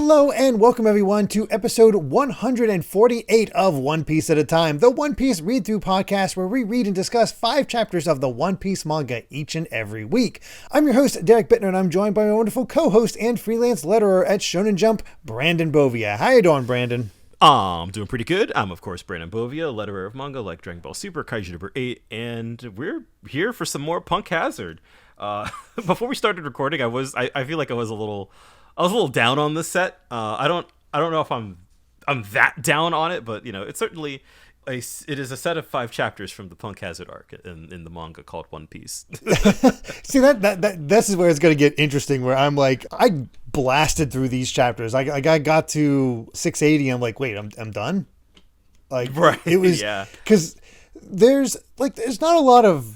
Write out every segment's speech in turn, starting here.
Hello and welcome everyone to episode 148 of One Piece at a Time, the One Piece read-through podcast where we read and discuss 5 chapters of the One Piece manga each and every week. I'm your host, Derrick and I'm joined by my wonderful co-host and freelance letterer at Shonen Jump, Brandon Bovia. How you doing, Brandon? I'm doing pretty good. I'm, of course, Brandon Bovia, letterer of manga like Dragon Ball Super, Kaiju number 8, and we're here for some more Punk Hazard. Before we started recording, I feel like I was a little down on this set. I don't know if I'm that down on it, but you know, it's certainly it is a set of 5 chapters from the Punk Hazard arc in the manga called One Piece. See that this is where it's going to get interesting. Where I'm like, I blasted through these chapters. I got to 680. I'm like, wait, I'm done. Like, right? It was because there's not a lot of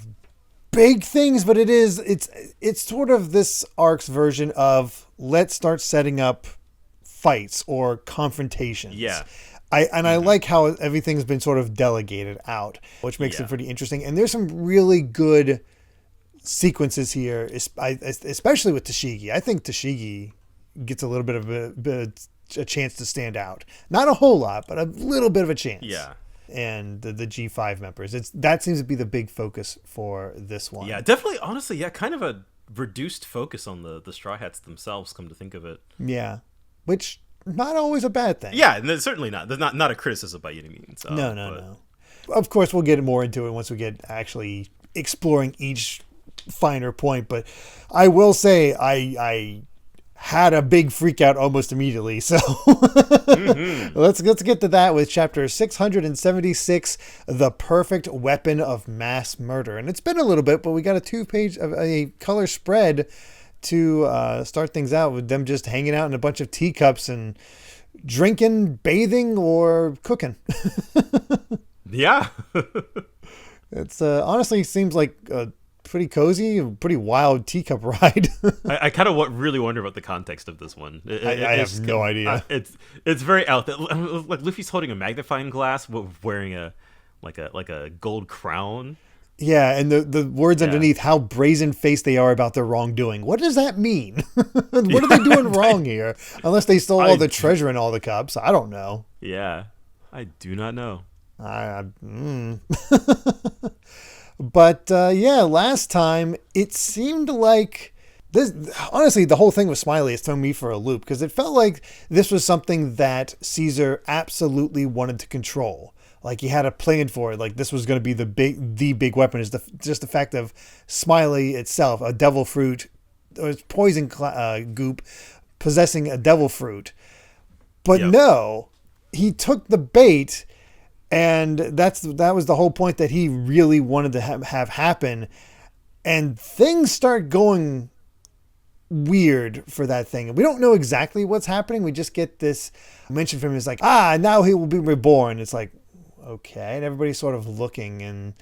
big things, but it's sort of this arc's version of let's start setting up fights or confrontations. Yeah. I like how everything's been sort of delegated out, which makes it pretty interesting. And there's some really good sequences here, especially with Tashigi. I think Tashigi gets a little bit of a chance to stand out. Not a whole lot, but a little bit of a chance. Yeah. And the G5 members. That seems to be the big focus for this one. Yeah, definitely. Honestly, kind of a reduced focus on the Straw Hats themselves, come to think of it. Yeah, which not always a bad thing. Yeah, and certainly not. There's not a criticism by any means. No. Of course, we'll get more into it once we get actually exploring each finer point. But I will say I had a big freak out almost immediately. So let's get to that with chapter 676, The Perfect Weapon of Mass Murder. And it's been a little bit, but we got a 2-page of a color spread to start things out with them just hanging out in a bunch of teacups and drinking, bathing, or cooking. Yeah. It's honestly seems like a pretty cozy, pretty wild teacup ride. I kind of really wonder about the context of this one. I have no idea. It's very out there. Like Luffy's holding a magnifying glass, wearing a gold crown. Yeah, and the words underneath, how brazen-faced they are about their wrongdoing. What does that mean? What are they doing wrong here? Unless they stole all the treasure in all the cups. I don't know. Yeah, I do not know. But last time it seemed like this. Honestly, the whole thing with Smiley has thrown me for a loop because it felt like this was something that Caesar absolutely wanted to control. Like he had a plan for it. Like this was going to be the big weapon. Is just the fact of Smiley itself, a devil fruit, or it's poison goop, possessing a devil fruit. But no, he took the bait. And that was the whole point that he really wanted to have happen. And things start going weird for that thing. And we don't know exactly what's happening. We just get this mention from him. It's like, now he will be reborn. It's like, okay. And everybody's sort of looking and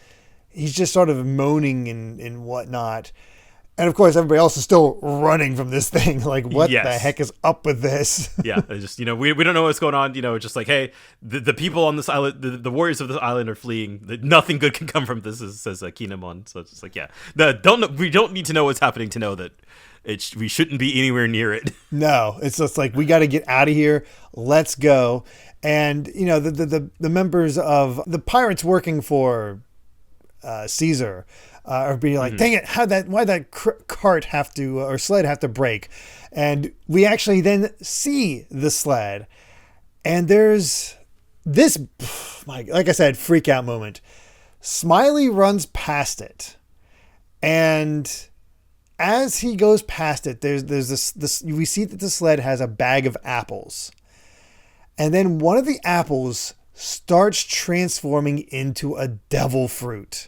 he's just sort of moaning and whatnot. And of course, everybody else is still running from this thing. Like, what the heck is up with this? Yeah, just we don't know what's going on. Just like, hey, the people on this island, the warriors of this island are fleeing. Nothing good can come from this, says Kinemon. So it's just like, we don't need to know what's happening to know that we shouldn't be anywhere near it. No, it's just like we got to get out of here. Let's go. And the members of the pirates working for Caesar. Or be like, dang it, why'd that cart have to, or sled have to break? And we actually then see the sled. And there's this, like I said, freak out moment. Smiley runs past it. And as he goes past it, there's this, we see that the sled has a bag of apples. And then one of the apples starts transforming into a devil fruit.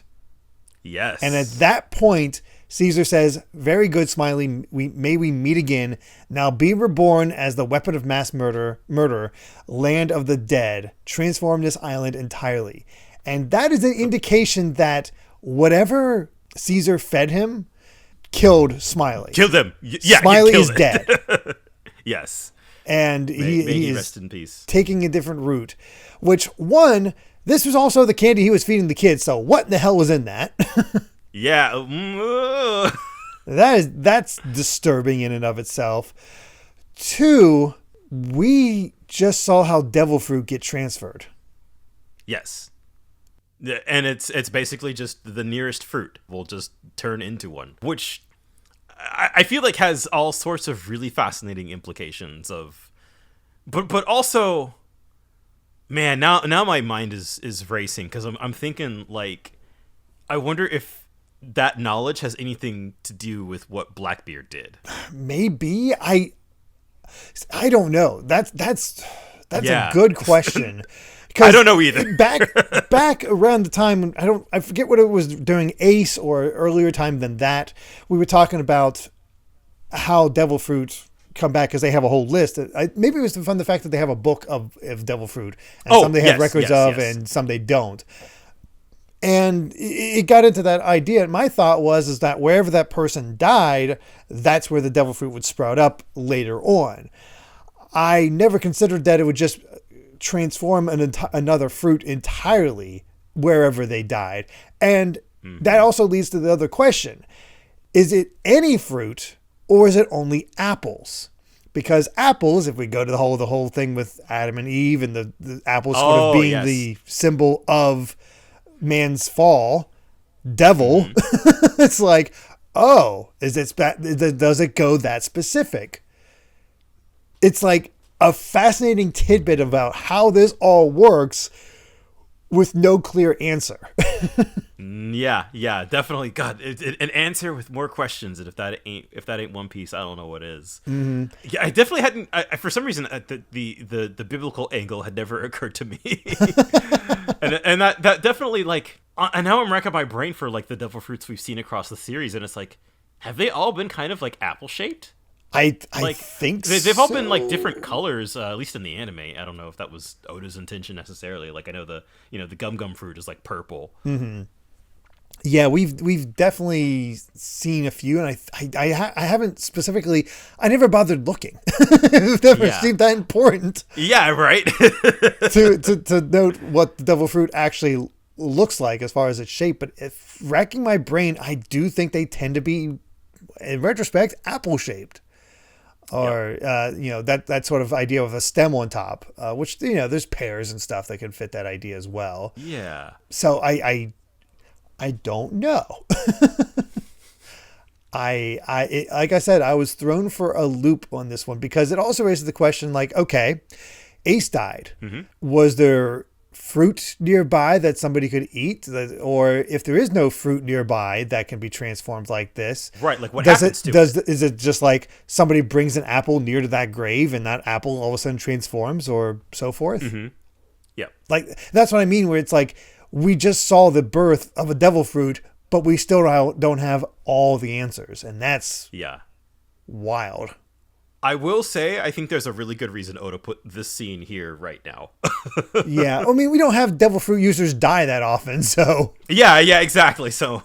Yes. And at that point, Caesar says, very good, Smiley. May we meet again. Now be reborn as the weapon of mass murder, land of the dead. Transform this island entirely. And that is an indication that whatever Caesar fed him killed Smiley. Killed him. Yeah, Smiley is dead. Yes. And may he is rest in peace. Taking a different route. Which, this was also the candy he was feeding the kids, so what in the hell was in that? Yeah. That's disturbing in and of itself. 2, we just saw how devil fruit get transferred. Yes. Yeah, and it's basically just the nearest fruit will just turn into one, which I feel like has all sorts of really fascinating implications of, but also, man, now my mind is racing because I'm thinking like, I wonder if that knowledge has anything to do with what Blackbeard did. Maybe I don't know. That's Yeah. a good question. I don't know either. back around the time I forget what it was during Ace or earlier time than that. We were talking about how devil fruit come back because they have a whole list. Maybe it was from the fact that they have a book of devil fruit and some they have records of and some they don't. And it got into that idea. And my thought is that wherever that person died, that's where the devil fruit would sprout up later on. I never considered that it would just transform another fruit entirely wherever they died. And that also leads to the other question. Is it any fruit or is it only apples? Because apples, if we go to the whole thing with Adam and Eve and the apples sort of being the symbol of man's fall, devil, it's like, does it go that specific? It's like a fascinating tidbit about how this all works with no clear answer. Yeah, definitely. God, an answer with more questions. And if that ain't One Piece, I don't know what is. Mm-hmm. Yeah, I definitely hadn't. For some reason, the biblical angle had never occurred to me, and that definitely like. And now I'm racking my brain for like the devil fruits we've seen across the series, and it's like, have they all been kind of like apple shaped? I think they've all been like different colors, at least in the anime. I don't know if that was Oda's intention necessarily. Like I know the gum fruit is like purple. Mm-hmm. Yeah, we've definitely seen a few, and I haven't specifically. I never bothered looking. It never seemed that important. Yeah, right. to note what the devil fruit actually looks like as far as its shape, but if racking my brain, I do think they tend to be, in retrospect, apple shaped. Or that sort of idea of a stem on top, which there's pears and stuff that can fit that idea as well. Yeah. So I don't know. Like I said, I was thrown for a loop on this one because it also raises the question like, okay, Ace died. Mm-hmm. Was there fruit nearby that somebody could eat, or if there is no fruit nearby that can be transformed like this, right? Like what happens to it? Is it just like somebody brings an apple near to that grave and that apple all of a sudden transforms, or so forth? Mm-hmm. Yeah, like that's what I mean. Where it's like we just saw the birth of a devil fruit, but we still don't have all the answers, and that's wild. I will say, I think there's a really good reason Oda put this scene here right now. Yeah, I mean, we don't have devil fruit users die that often, so yeah, exactly. So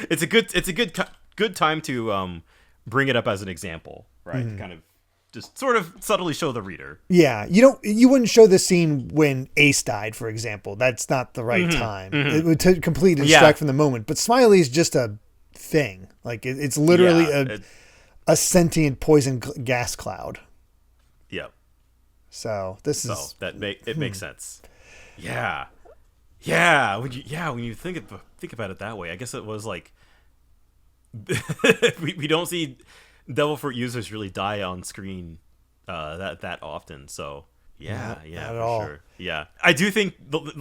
it's a good time to bring it up as an example, right? Mm-hmm. Kind of just sort of subtly show the reader. Yeah, you wouldn't show this scene when Ace died, for example. That's not the right time. Mm-hmm. It would completely distract from the moment. But Smiley is just a thing. Like it's literally a sentient poison gas cloud. Yep. So that makes sense. Yeah. When you think about it that way, I guess it was like we don't see devil fruit users really die on screen that often. So yeah, not at for all. Sure. Yeah, I do think,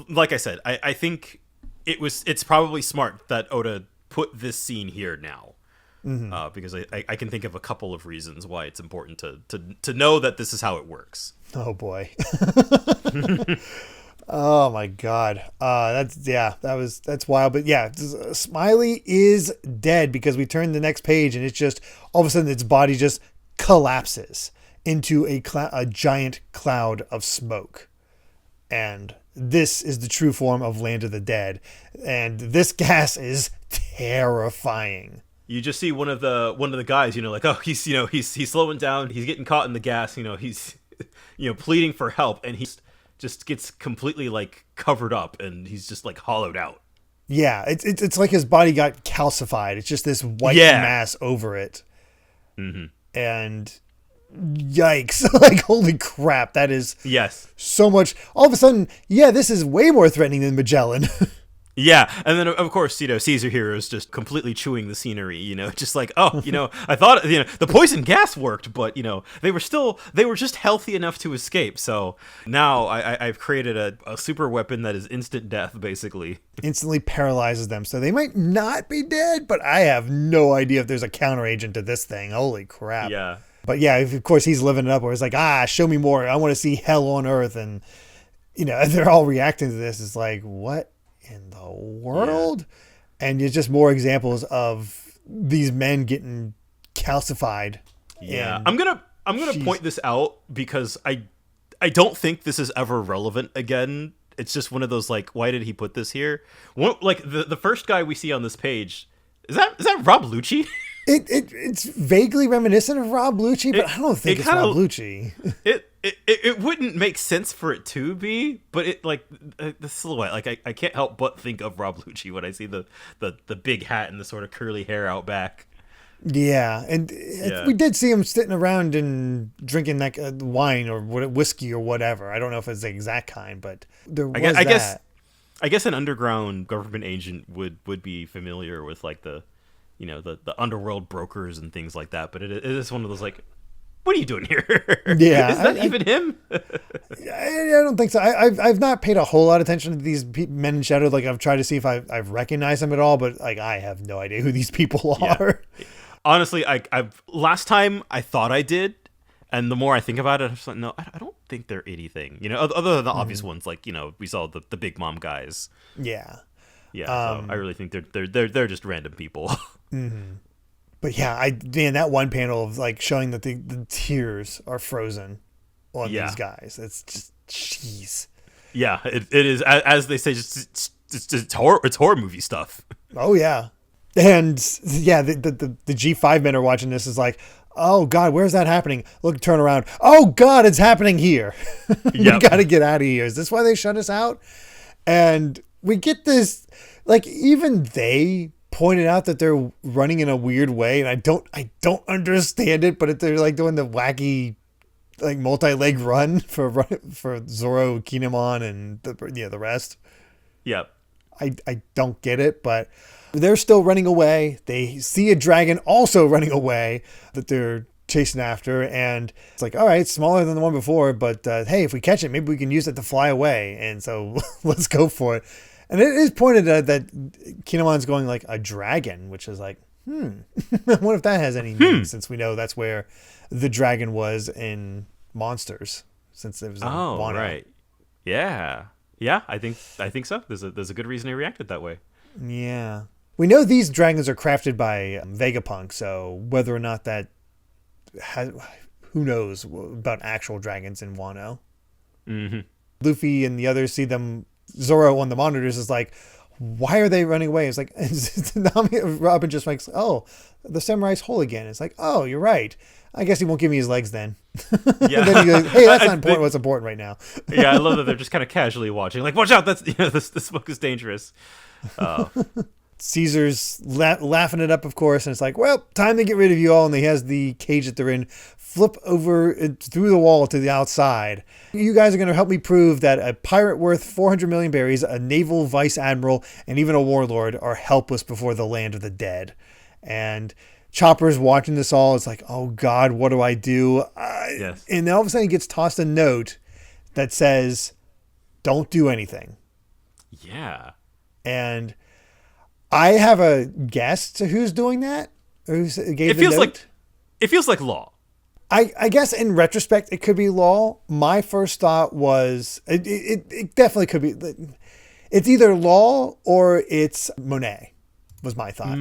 like I said, I think it's probably smart that Oda put this scene here now. Mm-hmm. Because I can think of a couple of reasons why it's important to know that this is how it works. Oh boy. Oh my God. That's wild. But yeah, Smiley is dead because we turn the next page and it's just all of a sudden its body just collapses into a giant cloud of smoke. And this is the true form of Land of the Dead. And this gas is terrifying. You just see one of the guys, like, oh, he's slowing down, he's getting caught in the gas, he's pleading for help, and he just gets completely like covered up, and he's just like hollowed out. Yeah, it's like his body got calcified. It's just this white mass over it. Mm-hmm. And yikes. Like, holy crap, that is Yes. so much. All of a sudden, yeah, this is way more threatening than Magellan. Yeah, and then of course, Caesar here is just completely chewing the scenery, just like, oh, I thought, the poison gas worked, but, they were just healthy enough to escape. So now I've created a super weapon that is instant death, basically. Instantly paralyzes them. So they might not be dead, but I have no idea if there's a counteragent to this thing. Holy crap. Yeah. But yeah, of course, he's living it up where it's like, show me more. I want to see hell on earth. And, they're all reacting to this. It's like, what in the world? Yeah. And it's just more examples of these men getting calcified. Yeah. I'm gonna point this out because I don't think this is ever relevant again. It's just one of those, like, why did he put this here? The first guy we see on this page, is that Rob Lucci? It's vaguely reminiscent of Rob Lucci, but I don't think it's Rob Lucci. It wouldn't make sense for it to be, but the silhouette, like I can't help but think of Rob Lucci when I see the big hat and the sort of curly hair out back. Yeah, and we did see him sitting around and drinking like wine or whiskey or whatever. I don't know if it's the exact kind, but there was that. I guess an underground government agent would be familiar with like the underworld brokers and things like that, but it is one of those like, what are you doing here? Yeah, is that even him? I don't think so. I've not paid a whole lot of attention to these men in shadow. Like I've tried to see if I've recognized them at all, but like I have no idea who these people are. Yeah. Honestly, I've last time I thought I did, and the more I think about it, I'm just like, no, I don't think they're anything. Other than the obvious ones, like we saw the Big Mom guys. Yeah. Yeah, so I really think they're just random people. Mm-hmm. But yeah, that one panel of like showing that the tears are frozen on these guys. It's just jeez. Yeah, it is, as they say, it's horror movie stuff. Oh yeah, and yeah, the G5 men are watching this is like, oh God, where's that happening? Look, turn around. Oh God, it's happening here. We got to get out of here. Is this why they shut us out? And we get this, like, even they pointed out that they're running in a weird way, and I don't understand it, but they're like doing the wacky, like, multi-leg run for Zoro, Kinemon, and the rest. Yep. I don't get it, but they're still running away. They see a dragon also running away that they're chasing after, and it's like, all right, it's smaller than the one before, but hey, if we catch it, maybe we can use it to fly away, and so let's go for it. And it is pointed out that Kinemon's going like a dragon, which is like, I wonder if that has any meaning, since we know that's where the dragon was in Monsters, since it was in Wano. Right. Yeah. Yeah, I think so. There's a good reason he reacted that way. Yeah. We know these dragons are crafted by Vegapunk, so whether or not that who knows about actual dragons in Wano. Mm-hmm. Luffy and the others see them. Zoro on the monitors is like, why are they running away? It's like, Robin just makes, oh, the samurai's whole again. It's like, oh, you're right. I guess he won't give me his legs then. Yeah. Then he goes, hey, that's not important. What's important right now? Yeah, I love that they're just kind of casually watching. Like, watch out! That's this book is dangerous. Caesar's laughing it up, of course, and it's like, well, time to get rid of you all. And he has the cage that they're in flip over through the wall to the outside. You guys are going to help me prove that a pirate worth 400 million berries, a naval vice admiral, and even a warlord are helpless before the land of the dead. And Chopper's watching this all. It's like, oh God, what do I do? Yes. And then all of a sudden he gets tossed a note that says, don't do anything. Yeah. And I have a guess to who's doing that. Or who gave the note. It feels like law. I guess in retrospect, it could be Law. My first thought was it definitely could be. It's either Law or it's Monet was my thought.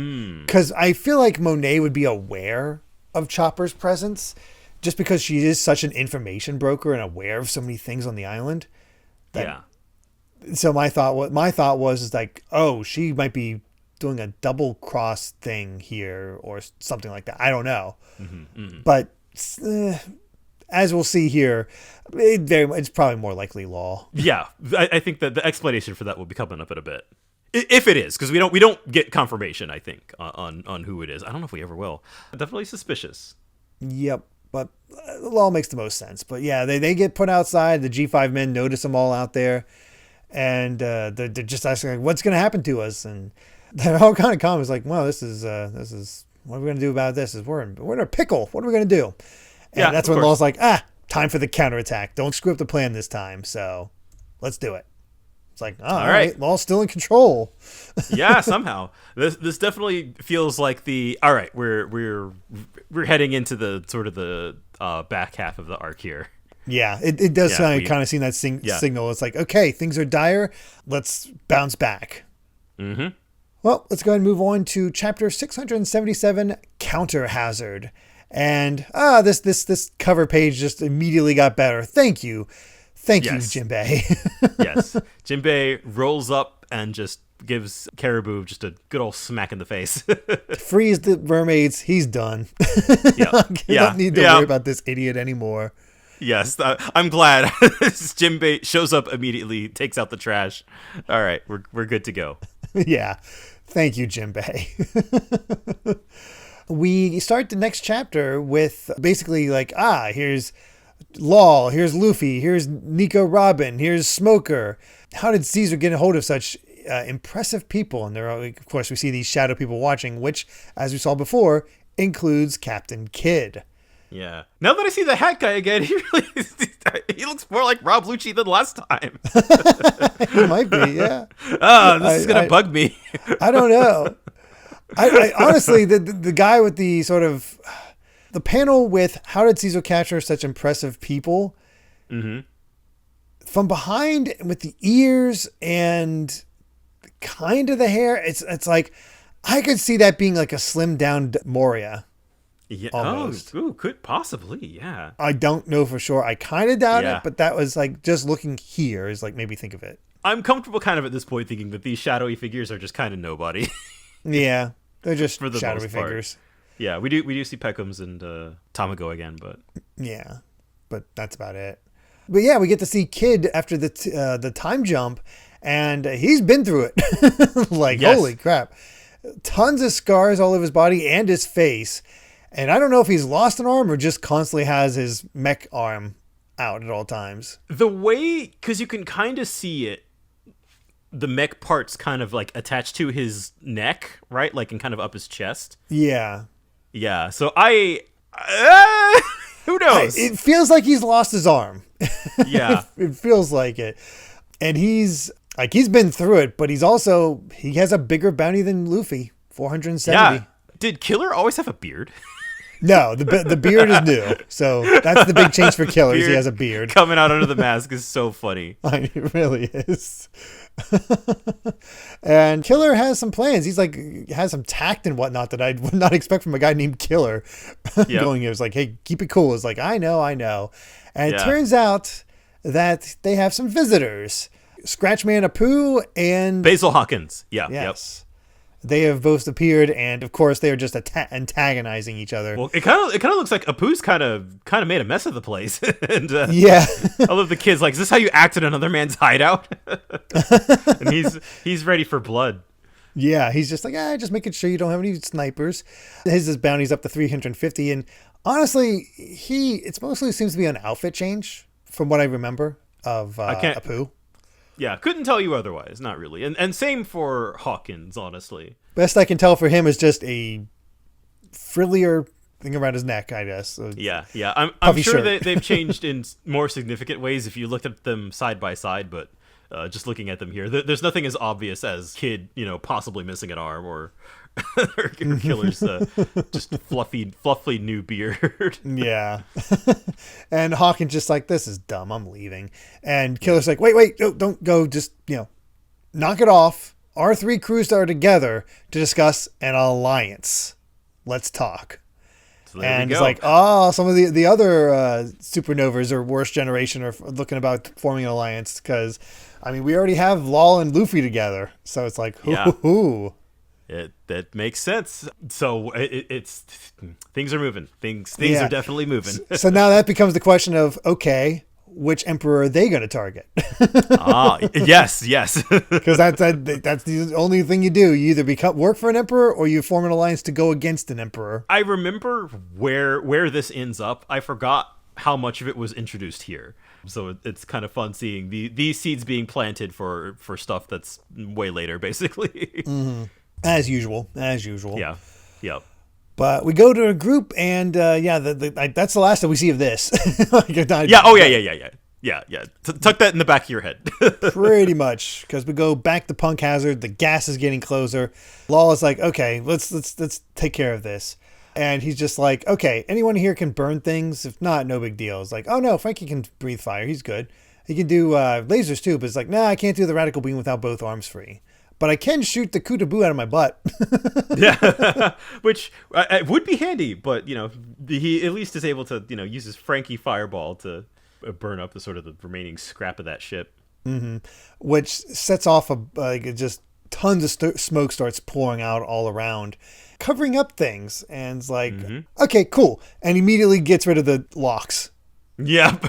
Because I feel like Monet would be aware of Chopper's presence just because she is such an information broker and aware of so many things on the island. Yeah. So my thought was is like, oh, she might be doing a double cross thing here or something like that. I don't know. Mm-hmm, mm-hmm. But as we'll see here, it's probably more likely Law. Yeah, I think that the explanation for that will be coming up in a bit, if it is, because we don't get confirmation. I think on who it is. I don't know if we ever will. Definitely suspicious. Yep. But it all makes the most sense. But yeah, they get put outside. The G5 men notice them all out there. And they're just asking, like, what's going to happen to us? And they're all kind of calm. It's like, well, this is what are we going to do about this? We're in a pickle. What are we going to do? And that's when Law's like, time for the counterattack. Don't screw up the plan this time. So let's do it. It's like, all right, Law's still in control. Yeah, somehow this definitely feels like all right. We're heading into the sort of the back half of the arc here. Yeah, it does kind of seem that signal. It's like, okay, things are dire. Let's bounce back. Mm-hmm. Well, let's go ahead and move on to chapter 677, Counter Hazard. And this cover page just immediately got better. Thank you. Thank you, Jinbei. Yes. Jinbei rolls up and just gives Caribou just a good old smack in the face. Frees the mermaids. He's done. Don't need to worry about this idiot anymore. Yes, I'm glad. Jinbei shows up immediately, takes out the trash. All right, we're good to go. Yeah. Thank you, Jinbei. We start the next chapter with basically like, here's Law, here's Luffy, here's Nico Robin, here's Smoker. How did Caesar get a hold of such impressive people? And there are, of course, we see these shadow people watching, which, as we saw before, includes Captain Kidd. Yeah. Now that I see the hat guy again, he looks more like Rob Lucci than last time. He might be, yeah. This is gonna bug me. I don't know. I honestly, the guy with the sort of the panel with how did Caesar capture such impressive people? Mm-hmm. From behind with the ears and kind of the hair, it's like I could see that being like a slimmed down Moria. Yeah. Almost. Could possibly, yeah. I don't know for sure. I kind of doubt it, but that was like just looking here is like maybe think of it. I'm comfortable kind of at this point thinking that these shadowy figures are just kind of nobody. Yeah, they're just for the shadowy most part. figures. Yeah, we do see Peckhams and Tamago again, but yeah, but that's about it. But yeah, we get to see Kidd after the time jump, and he's been through it. Like holy crap, tons of scars all over his body and his face. And I don't know if he's lost an arm or just constantly has his mech arm out at all times. The way, because you can kind of see it, the mech parts kind of like attached to his neck, right? Like and kind of up his chest. Yeah. Yeah. So who knows? It feels like he's lost his arm. Yeah. It feels like it. And he's been through it, but he has a bigger bounty than Luffy, 470. Yeah. Did Killer always have a beard? No, the beard is new. So that's the big change for Killers. He has a beard. Coming out under the mask is so funny. It really is. And Killer has some plans. He's like, has some tact and whatnot that I would not expect from a guy named Killer. Yep. Going here. It's like, hey, keep it cool. It's like, I know. And it turns out that they have some visitors. Scratchman Apu and Basil Hawkins. Yeah. Yes. Yep. They have both appeared, and of course, they are just antagonizing each other. It kind of looks like Apu's kind of made a mess of the place. And yeah, I love the kids. Like, is this how you act in another man's hideout? And he's ready for blood. Yeah, he's just like, just making sure you don't have any snipers. His bounty's up to 350, and honestly, it mostly seems to be an outfit change from what I remember of Apu. Yeah, couldn't tell you otherwise. Not really. And same for Hawkins, honestly. Best I can tell for him is just a frillier thing around his neck, I guess. Yeah. I'm sure they've changed in more significant ways if you looked at them side by side, but just looking at them here, there's nothing as obvious as Kid, possibly missing an arm or Killer's just fluffy new beard. Yeah. And Hawkins just like, this is dumb, I'm leaving. And Killer's like, wait, don't go, just knock it off. Our three crews are together to discuss an alliance. Let's talk. So and it's like, some of the other supernovas or worst generation are looking about forming an alliance because we already have Law and Luffy together, so it's like hoo. That makes sense. So it's things are moving. Things are definitely moving. So now that becomes the question of, okay, which emperor are they going to target? Yes. Because that's the only thing you do. You either work for an emperor or you form an alliance to go against an emperor. I remember where this ends up. I forgot how much of it was introduced here. So it's kind of fun seeing these seeds being planted for stuff that's way later, basically. Mm-hmm. As usual. Yeah. Yep. But we go to a group, and that's the last that we see of this. Yeah. Oh, yeah. Yeah. Tuck that in the back of your head. Pretty much, because we go back to Punk Hazard. The gas is getting closer. Law is like, okay, let's take care of this. And he's just like, okay, anyone here can burn things. If not, no big deal. It's like, oh no, Frankie can breathe fire. He's good. He can do lasers too, but it's like, nah, I can't do the radical beam without both arms free. But I can shoot the Kudabu out of my butt. Yeah, which would be handy, but, he at least is able to, use his Frankie fireball to burn up the remaining scrap of that ship. Mm-hmm. Which sets off just tons of smoke starts pouring out all around, covering up things. And it's like, okay, cool. And immediately gets rid of the locks. Yep.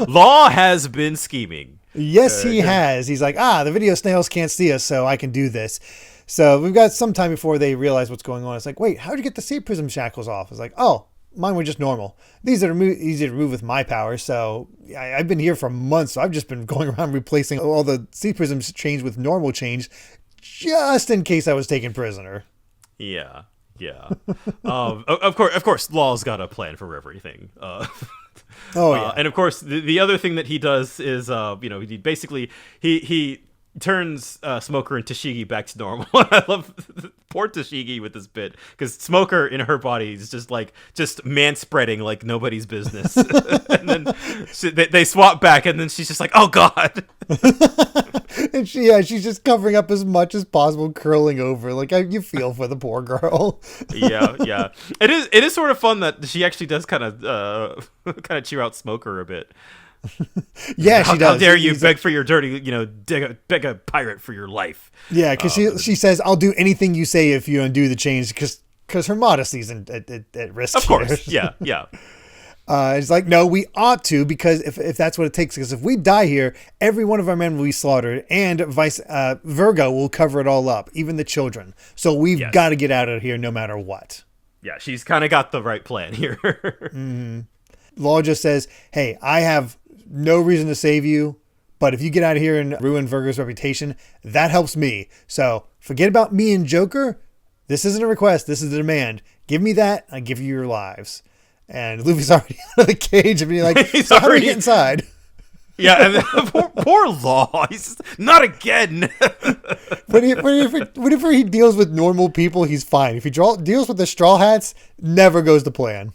Law has been scheming. Yes, he has. He's like, the video snails can't see us, so I can do this. So we've got some time before they realize what's going on. It's like, wait, how'd you get the sea prism shackles off? It's like, oh, mine were just normal. These are easy to remove with my power. So I've been here for months. So I've just been going around replacing all the sea prisms chains with normal chains just in case I was taken prisoner. Yeah. Of course, Law's got a plan for everything. And of course, the other thing that he does is, he basically he turns Smoker and Tashigi back to normal. I love poor Tashigi with this bit, because Smoker in her body is just man-spreading like nobody's business. And then they swap back, and then she's just like, oh god. And she's just covering up as much as possible, curling over. Like, you feel for the poor girl. Yeah. It is sort of fun that she actually does kind of cheer out Smoker a bit. Yeah, she does. How dare you beg for your dirty, beg a pirate for your life. Yeah, because she says, I'll do anything you say if you undo the chains, because her modesty's at risk. Of course, yeah. It's like, no, we ought to, because if that's what it takes, because if we die here, every one of our men will be slaughtered, and Virgo will cover it all up, even the children. So we've got to get out of here no matter what. Yeah, she's kind of got the right plan here. Mm-hmm. Law just says, hey, I have no reason to save you, but if you get out of here and ruin Virgo's reputation, that helps me. So forget about me and Joker. This isn't a request. This is a demand. Give me that. I give you your lives. And Luffy's already out of the cage and being like, so how do we get inside? Yeah, and then, poor Law. He's not again. Whenever he deals with normal people, he's fine. If he deals with the Straw Hats, never goes to plan.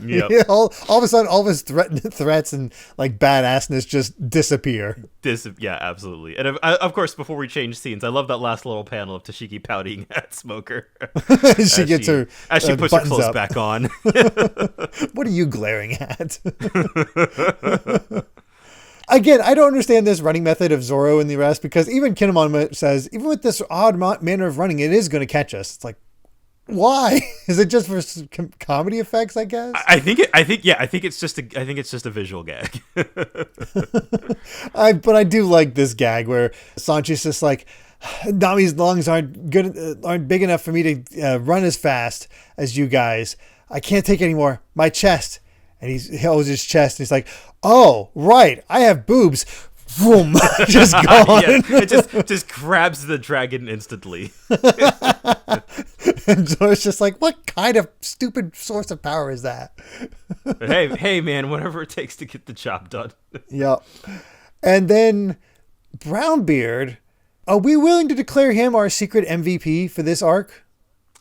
Yep. all of a sudden, all of his threats and like badassness just disappear. Yeah, absolutely. And of course, before we change scenes, I love that last little panel of Tashigi pouting at Smoker. She gets her as she puts her clothes back on. What are you glaring at? Again, I don't understand this running method of Zoro and the rest, because even Kinemon says, even with this odd manner of running, it is going to catch us. It's like, why? Is it just for comedy effects, I guess? I think it's just a visual gag. But I do like this gag where Sanchi's just like, Nami's lungs aren't big enough for me to run as fast as you guys. I can't take any more. My chest. And he holds his chest and he's like, oh, right, I have boobs. Boom. Just gone. Yeah, it just grabs the dragon instantly. And Zoro's just like, what kind of stupid source of power is that? hey, man, whatever it takes to get the job done. Yep. And then Brownbeard, are we willing to declare him our secret MVP for this arc?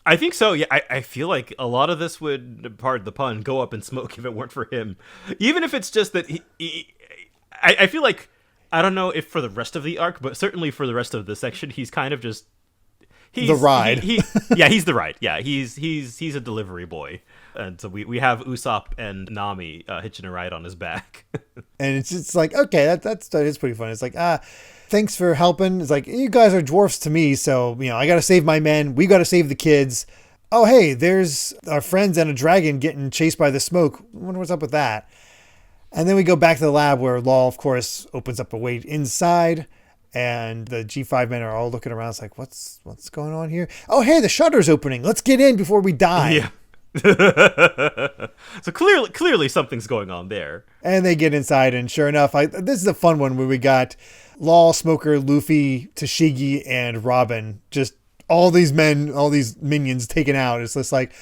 I think so. Yeah, I feel like a lot of this would, pardon the pun, go up in smoke if it weren't for him. Even if it's just that I feel like, I don't know if for the rest of the arc, but certainly for the rest of the section, he's kind of just the ride. He's the ride. Yeah, he's a delivery boy, and so we have Usopp and Nami hitching a ride on his back. And it's just like, okay, that is pretty fun. It's like, thanks for helping. It's like, you guys are dwarfs to me, so, I got to save my men. We got to save the kids. Oh, hey, there's our friends and a dragon getting chased by the smoke. I wonder what's up with that. And then we go back to the lab where Law, of course, opens up a way inside. And the G5 men are all looking around. It's like, what's going on here? Oh, hey, the shutter's opening. Let's get in before we die. Yeah. So clearly something's going on there. And they get inside, and sure enough, this is a fun one where we got Law, Smoker, Luffy, Tashigi, and Robin. Just all these men, all these minions taken out. It's just like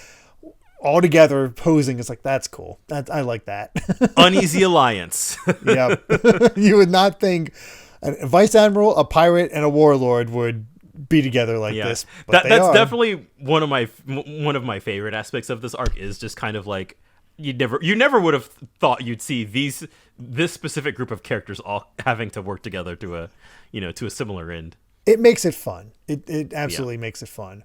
all together posing. It's like, that's cool. I like that. Uneasy alliance. Yeah. You would not think a vice admiral, a pirate, and a warlord would be together like this. But that's definitely one of my favorite aspects of this arc, is just kind of like you never would have thought you'd see this specific group of characters all having to work together to a similar end. It makes it fun. It absolutely makes it fun.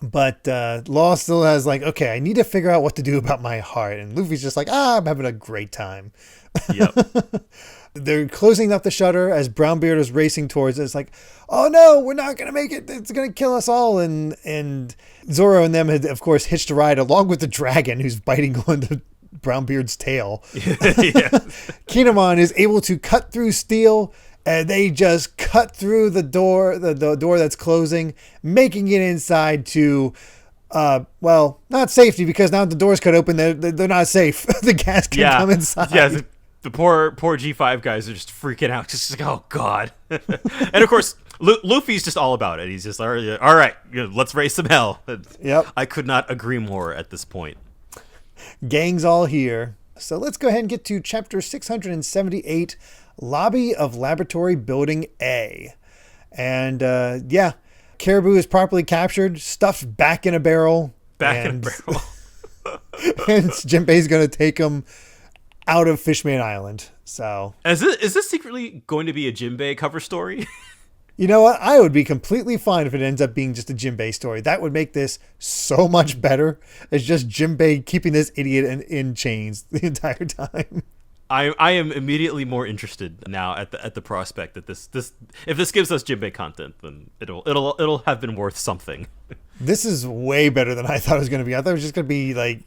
But Law still has like, okay, I need to figure out what to do about my heart. And Luffy's just like, I'm having a great time. Yep. They're closing up the shutter as Brownbeard is racing towards it. It's like, oh no, we're not going to make it. It's going to kill us all. And Zoro and them had, of course, hitched a ride along with the dragon who's biting on the Brownbeard's tail. Kinemon is able to cut through steel, and they just cut through the door that's closing, making it inside to, not safety, because now the door's cut open. They're not safe. The gas can come inside. Yeah, the poor G5 guys are just freaking out. Just like, oh, God. And, of course, Luffy's just all about it. He's just, all right, let's raise some hell. Yep. I could not agree more at this point. Gang's all here. So let's go ahead and get to Chapter 678, Lobby of Laboratory Building A. And, Caribou is properly captured, stuffed back in a barrel. And Jinbei's going to take him out of Fishman Island. So is this secretly going to be a Jinbei cover story? You know what? I would be completely fine if it ends up being just a Jinbei story. That would make this so much better. It's just Jinbei keeping this idiot in chains the entire time. I am immediately more interested now at the prospect that this if this gives us Jinbei content, then it'll have been worth something. This is way better than I thought it was going to be. I thought it was just going to be like,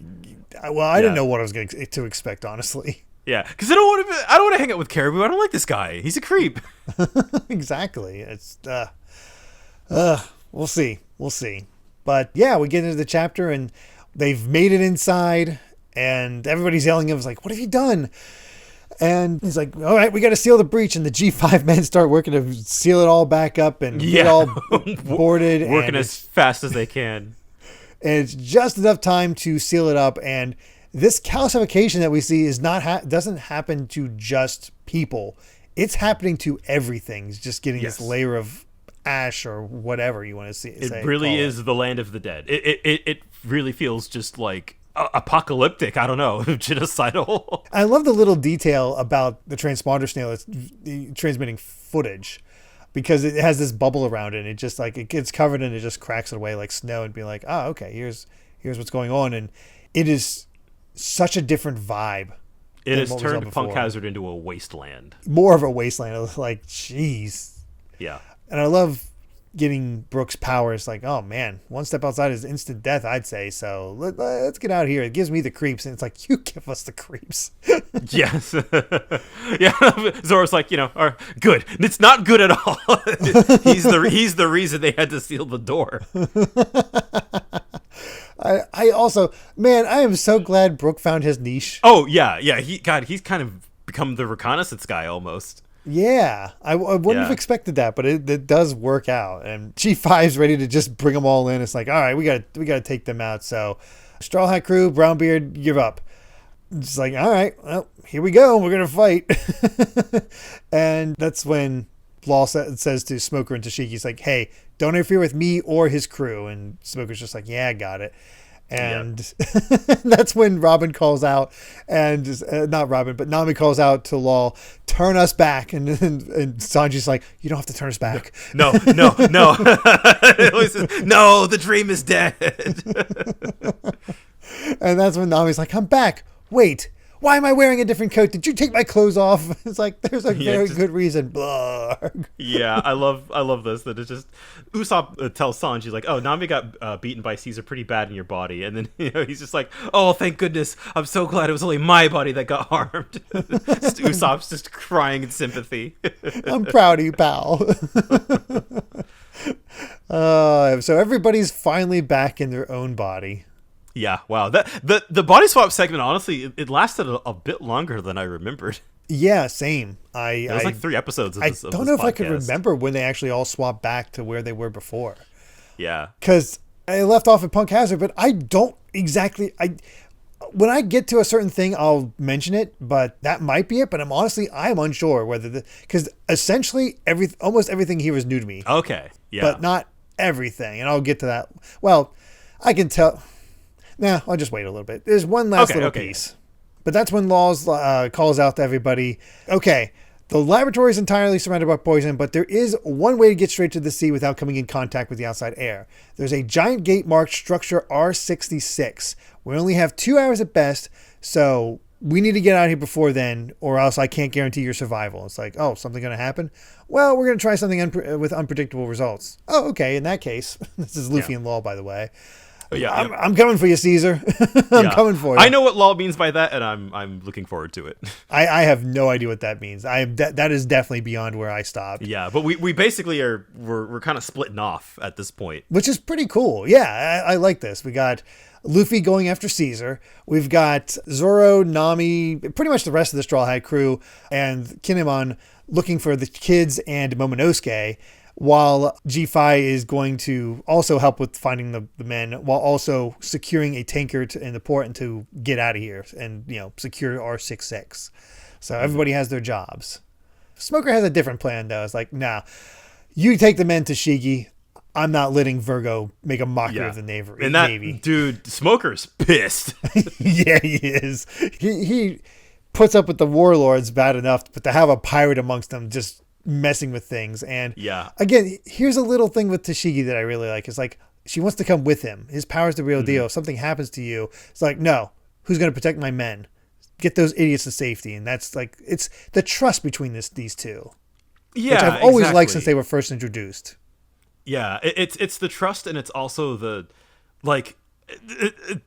I didn't know what I was going to expect, honestly. Yeah, because I don't want to hang out with Caribou. I don't like this guy. He's a creep. Exactly. It's we'll see. But yeah, we get into the chapter and they've made it inside, and everybody's yelling at him, like, "What have you done?" And he's like, all right, we got to seal the breach. And the G5 men start working to seal it all back up and get all boarded. Working as fast as they can. And it's just enough time to seal it up. And this calcification that we see is doesn't happen to just people. It's happening to everything. It's just getting this layer of ash or whatever you want to see. It really is the land of the dead. It really feels just like apocalyptic. I don't know, genocidal. I love the little detail about the transponder snail that's transmitting footage, because it has this bubble around it and it just like it gets covered and it just cracks it away like snow and be like, okay, here's what's going on. And it is such a different vibe. It has turned Punk Hazard into a wasteland. More of a wasteland. I was like, jeez. Yeah. And I love getting Brooks' powers. Like, oh man, one step outside is instant death, I'd say. So let's get out of here. It gives me the creeps, and it's like, you give us the creeps. Yes. Yeah. Zoro's like, good. It's not good at all. He's the reason they had to seal the door. I also, man, I am so glad Brooke found his niche. Oh yeah. He's kind of become the reconnaissance guy almost. Yeah, I wouldn't have expected that, but it does work out. And G5's ready to just bring them all in. It's like, all right, we got to take them out. So Straw Hat Crew, Brownbeard, give up. It's like, all right, well, here we go. We're going to fight. And that's when Law says to Smoker and Tashigi, he's like, hey, don't interfere with me or his crew. And Smoker's just like, yeah, I got it. And that's when Robin calls out, and not Robin, but Nami calls out to Law, turn us back. And Sanji's like, you don't have to turn us back. No. No, the dream is dead. And that's when Nami's like, I'm back. Wait, why am I wearing a different coat? Did you take my clothes off? It's like, there's a very just- good reason. Blah. Yeah, I love this. That it's just Usopp tells Sanji like, "Oh, Nami got beaten by Caesar pretty bad in your body," and then he's just like, "Oh, thank goodness! I'm so glad it was only my body that got harmed." Usopp's just crying in sympathy. I'm proud of you, pal. So everybody's finally back in their own body. Yeah, wow. The body swap segment, honestly, it lasted a bit longer than I remembered. Yeah, same. It was like 3 episodes of I this. don't know if I could remember when they actually all swapped back to where they were before. Yeah. Because I left off at Punk Hazard, but I don't exactly. When I get to a certain thing, I'll mention it, but that might be it. But I'm unsure whether because essentially almost everything here is new to me. Okay. Yeah. But not everything, and I'll get to that. Well, I can tell. Nah, I'll just wait a little bit. There's one last little piece. But that's when Laws calls out to everybody, okay, the laboratory is entirely surrounded by poison, but there is one way to get straight to the sea without coming in contact with the outside air. There's a giant gate marked structure R66. We only have 2 hours at best, so we need to get out here before then, or else I can't guarantee your survival. It's like, oh, something going to happen? Well, we're going to try something with unpredictable results. Oh, okay, in that case. This is Luffy and Law, by the way. Yeah, I'm coming for you, Caesar. I'm coming for you. I know what Law means by that, and I'm looking forward to it. I have no idea what that means. That is definitely beyond where I stopped. Yeah, but we basically we're kind of splitting off at this point, which is pretty cool. Yeah, I like this. We got Luffy going after Caesar. We've got Zoro, Nami, pretty much the rest of the Straw Hat crew, and Kinemon looking for the kids and Momonosuke, while G5 is going to also help with finding the men, while also securing a tanker in the port and to get out of here and, secure R66. So everybody has their jobs. Smoker has a different plan, though. It's like, nah, you take the men to Shigi. I'm not letting Virgo make a mockery of the Navy. And that dude, Smoker's pissed. Yeah, he is. He puts up with the warlords bad enough, but to have a pirate amongst them just messing with things. And again, here's a little thing with Tashigi that I really like. It's like she wants to come with him. His power's the real deal. If something happens to you, it's like, no, who's going to protect my men? Get those idiots to safety. And that's like, it's the trust between these two. Yeah, which I've always liked since they were first introduced. Yeah, it's the trust, and it's also the like.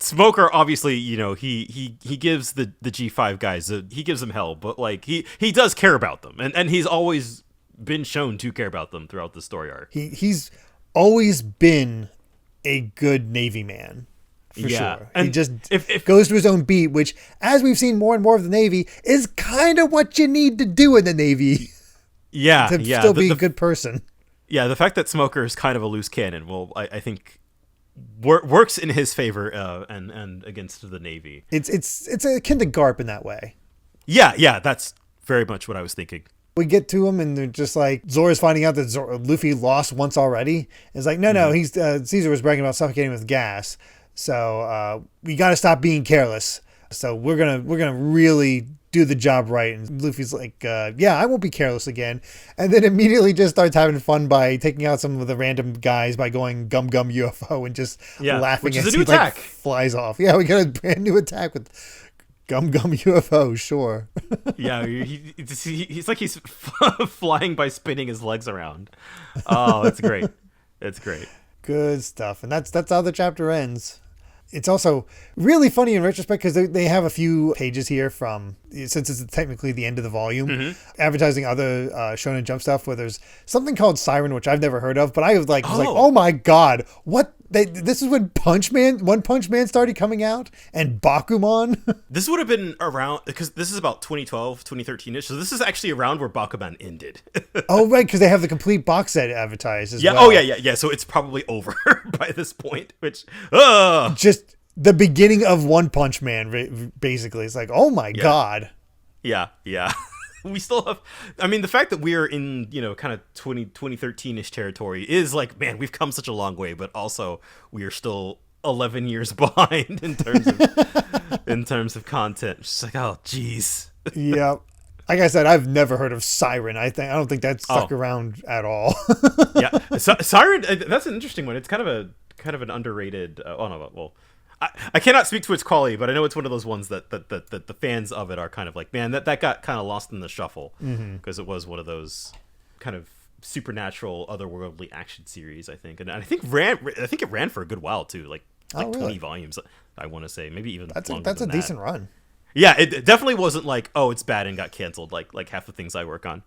Smoker, obviously, he gives the G5 guys he gives them hell, but like he does care about them, and he's always been shown to care about them throughout the story arc. He's always been a good Navy man, for sure. And he just goes to his own beat, which, as we've seen more and more of the Navy, is kind of what you need to do in the Navy. Yeah, to still be a good person. Yeah, the fact that Smoker is kind of a loose cannon, I think works in his favor and against the Navy. It's akin to Garp in that way. Yeah, that's very much what I was thinking. We get to him and they're just like, Zora's finding out that Luffy lost once already. It's like, no, he's Caesar was bragging about suffocating with gas, so we got to stop being careless. So we're gonna really do the job right. And Luffy's like, I won't be careless again. And then immediately just starts having fun by taking out some of the random guys by going gum gum UFO and just laughing as he like flies off. Yeah, we got a brand new attack with gum gum UFO, sure. Yeah, he's like he's flying by spinning his legs around. Oh, it's great. It's great. Good stuff. And that's how the chapter ends. It's also really funny in retrospect because they have a few pages here from, since it's technically the end of the volume, advertising other Shonen Jump stuff where there's something called Siren, which I've never heard of, but I was like, oh my God, what? This is when One Punch Man started coming out and Bakuman. This would have been around, because this is about 2012, 2013-ish, so this is actually around where Bakuman ended. Oh, right, because they have the complete box set advertised as well. Oh, yeah, so it's probably over by this point, which, just the beginning of One Punch Man, basically. It's like, oh my God. Yeah. We still have, I mean, the fact that we're in, kind of 2013-ish territory is like, man, we've come such a long way, but also we are still 11 years behind in terms of content. It's just like, oh, geez. Yeah. Like I said, I've never heard of Siren. I don't think that stuck around at all. Yeah. Siren, that's an interesting one. It's kind of an underrated, I cannot speak to its quality, but I know it's one of those ones that the fans of it are kind of like, man, that got kind of lost in the shuffle because it was one of those kind of supernatural, otherworldly action series, I think, and I think it ran for a good while too, like really? 20 volumes, I want to say, maybe even That's longer a than decent that. run. Yeah, it definitely wasn't like, oh, it's bad and got canceled like half the things I work on.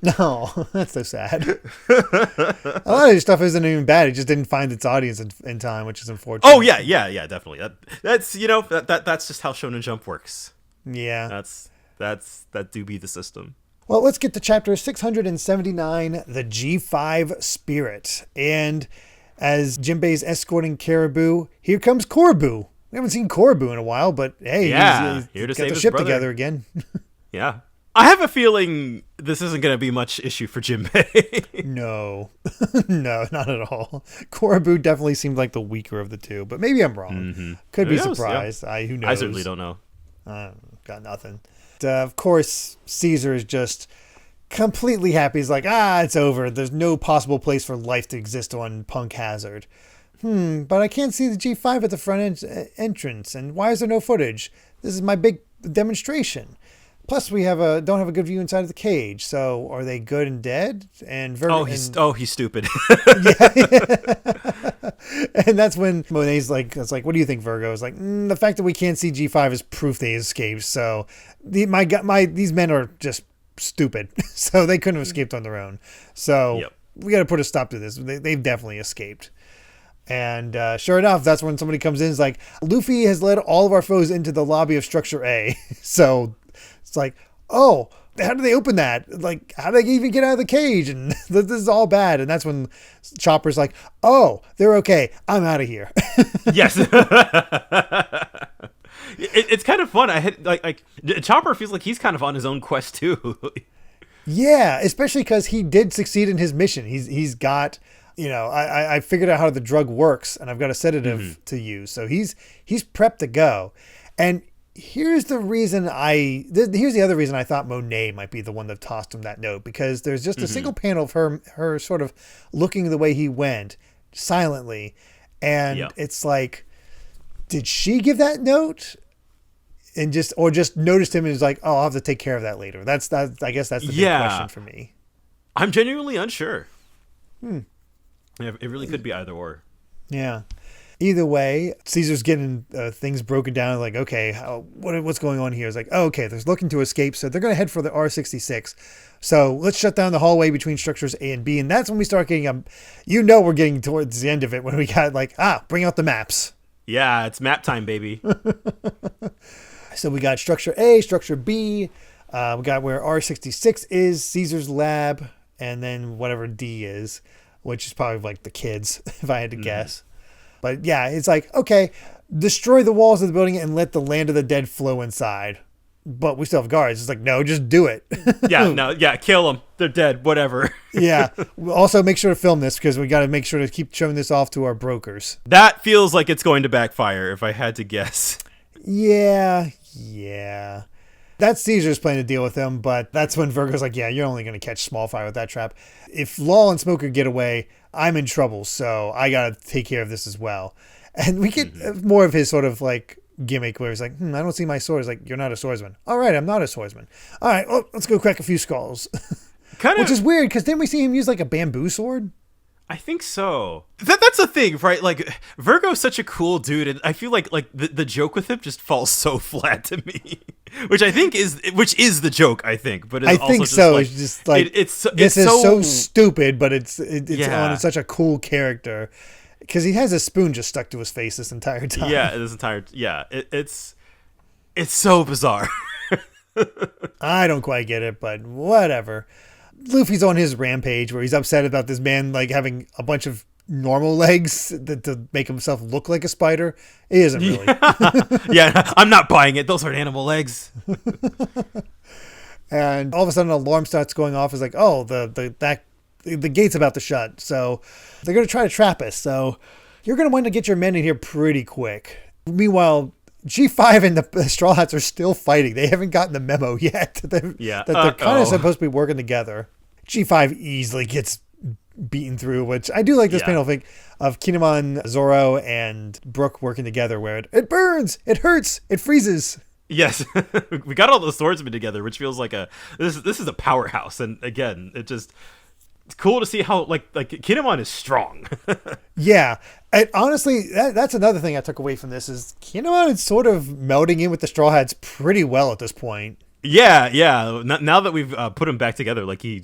No, that's so sad. A lot of your stuff isn't even bad. It just didn't find its audience in time, which is unfortunate. Oh yeah, definitely. That's that's just how Shonen Jump works. Yeah. That do be the system. Well, let's get to chapter 679, the G5 Spirit. And as Jinbei's escorting Caribou, here comes Korobu. We haven't seen Korobu in a while, but hey, he's here to got save the his ship brother together again. Yeah. I have a feeling this isn't going to be much issue for Jinbei. No, no, not at all. Korobu definitely seemed like the weaker of the two, but maybe I'm wrong. Could be surprised. Yeah. Who knows? I certainly don't know. Got nothing. Of course, Caesar is just completely happy. He's like, it's over. There's no possible place for life to exist on Punk Hazard. But I can't see the G5 at the front entrance. And why is there no footage? This is my big demonstration. Plus, we don't have a good view inside of the cage. So, are they good and dead? And he's stupid. And that's when Monet's like, "It's like, what do you think, Virgo?" Is like, the fact that we can't see G5 is proof they escaped. So, these men are just stupid. So they couldn't have escaped on their own. So we got to put a stop to this. They've definitely escaped. And sure enough, that's when somebody comes in and is like, Luffy has led all of our foes into the lobby of Structure A. So it's like, oh, how do they open that? Like, how do they even get out of the cage? And this is all bad. And that's when Chopper's like, oh, they're okay. I'm out of here. Yes. It's kind of fun. I had like Chopper feels like he's kind of on his own quest too. Yeah, especially because he did succeed in his mission. He's got, I figured out how the drug works, and I've got a sedative to use. So he's prepped to go. And here's the other reason I thought Monet might be the one that tossed him that note, because there's just a single panel of her sort of looking the way he went silently, and it's like, did she give that note? And just noticed him and was like, oh, I'll have to take care of that later. I guess that's the big question for me. I'm genuinely unsure. Yeah, it really could be either or. Yeah. Either way, Caesar's getting things broken down. Like, okay, what's going on here? It's like, okay, they're looking to escape, so they're going to head for the R66. So let's shut down the hallway between structures A and B. And that's when we start getting, we're getting towards the end of it, when we got like, bring out the maps. Yeah, it's map time, baby. So we got Structure A, Structure B. We got where R66 is, Caesar's lab, and then whatever D is, which is probably like the kids, if I had to guess. But yeah, it's like, okay, destroy the walls of the building and let the land of the dead flow inside. But we still have guards. It's like, no, just do it. Kill them. They're dead, whatever. Yeah. Also, make sure to film this, because we got to make sure to keep showing this off to our brokers. That feels like it's going to backfire, if I had to guess. Yeah. That's Caesar's plan to deal with them, but that's when Virgo's like, yeah, you're only going to catch small fire with that trap. If Law and Smoker get away, I'm in trouble, so I got to take care of this as well. And we get more of his sort of like gimmick where he's like, I don't see my sword. It's like, you're not a swordsman. All right, I'm not a swordsman. All right, well, let's go crack a few skulls. Which is weird, because didn't we see him use like a bamboo sword? I think so. That's the thing, right? Like, Virgo's such a cool dude, and I feel like the joke with him just falls so flat to me. Which is the joke, I think. But I think so. Like, it's just like, it's so stupid, but it's on such a cool character, because he has a spoon just stuck to his face this entire time. It's so bizarre. I don't quite get it, but whatever. Luffy's on his rampage where he's upset about this man like having a bunch of normal legs to make himself look like a spider. He isn't really. Yeah, I'm not buying it. Those aren't animal legs. And all of a sudden, an alarm starts going off. It's like, oh, the gate's about to shut. So they're going to try to trap us. So you're going to want to get your men in here pretty quick. Meanwhile, G5 and the Straw Hats are still fighting. They haven't gotten the memo yet that they're kind of supposed to be working together. G5 easily gets beaten through, which I do like this Yeah. panel of Kinemon, Zoro, and Brook working together where it burns, it hurts, it freezes. Yes, we got all those swordsmen together, which feels like this is a powerhouse. And again, it's cool to see how like Kinemon is strong. Yeah. And honestly, that's another thing I took away from this is Kinemon is sort of melding in with the Straw Hats pretty well at this point. Yeah. Now that we've put him back together, like he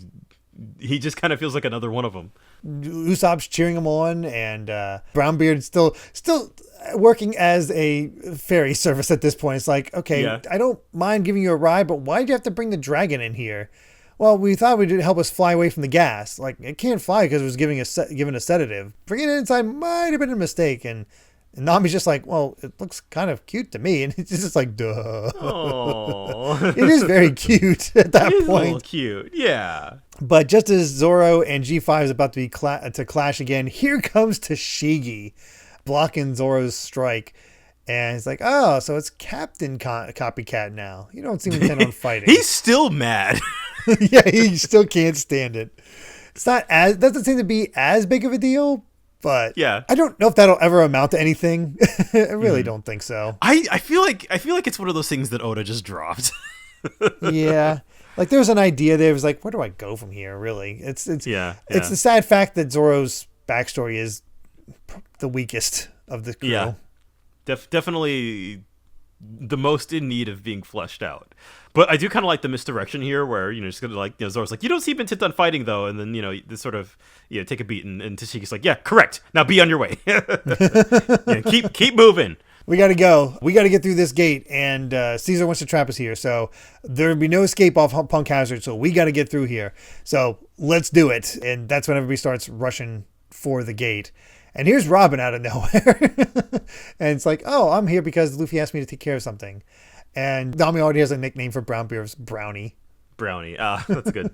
just kind of feels like another one of them. Usopp's cheering him on, and Brownbeard still working as a ferry service at this point. It's like, okay, Yeah. I don't mind giving you a ride, but why'd you have to bring the dragon in here? Well, we thought it would help us fly away from the gas. Like, it can't fly because it was given a sedative. Bringing it inside might have been a mistake. And Nami's just like, well, it looks kind of cute to me. And it's just like, duh. Oh, It is very cute at that it is a little point. cute. Yeah. But just as Zoro and G5 is about to be to clash again, here comes Tashigi blocking Zoro's strike. And it's like, oh, so it's Captain Copycat now. You don't seem intent on fighting. He's still mad. Yeah, he still can't stand it. It's not doesn't seem to be as big of a deal, but Yeah. I don't know if that'll ever amount to anything. I really don't think so. I feel like it's one of those things that Oda just dropped. Yeah. Like there's an idea there. It was like, where do I go from here? Really, it's Yeah. It's the sad fact that Zoro's backstory is the weakest of the crew. Yeah. Definitely the most in need of being fleshed out. But I do kind of like the misdirection here where, just gonna like, Zoro's like, you don't seem intent on fighting though. And then, this sort of, take a beat and Tashiki's like, yeah, correct. Now be on your way. Keep moving. We got to go. We got to get through this gate, and Caesar wants to trap us here. So there'll be no escape off Punk Hazard. So we got to get through here. So let's do it. And that's when everybody starts rushing for the gate. And here's Robin out of nowhere. And it's like, oh, I'm here because Luffy asked me to take care of something. And Nami already has a nickname for Brownbeard's Brownie. Brownie. That's good.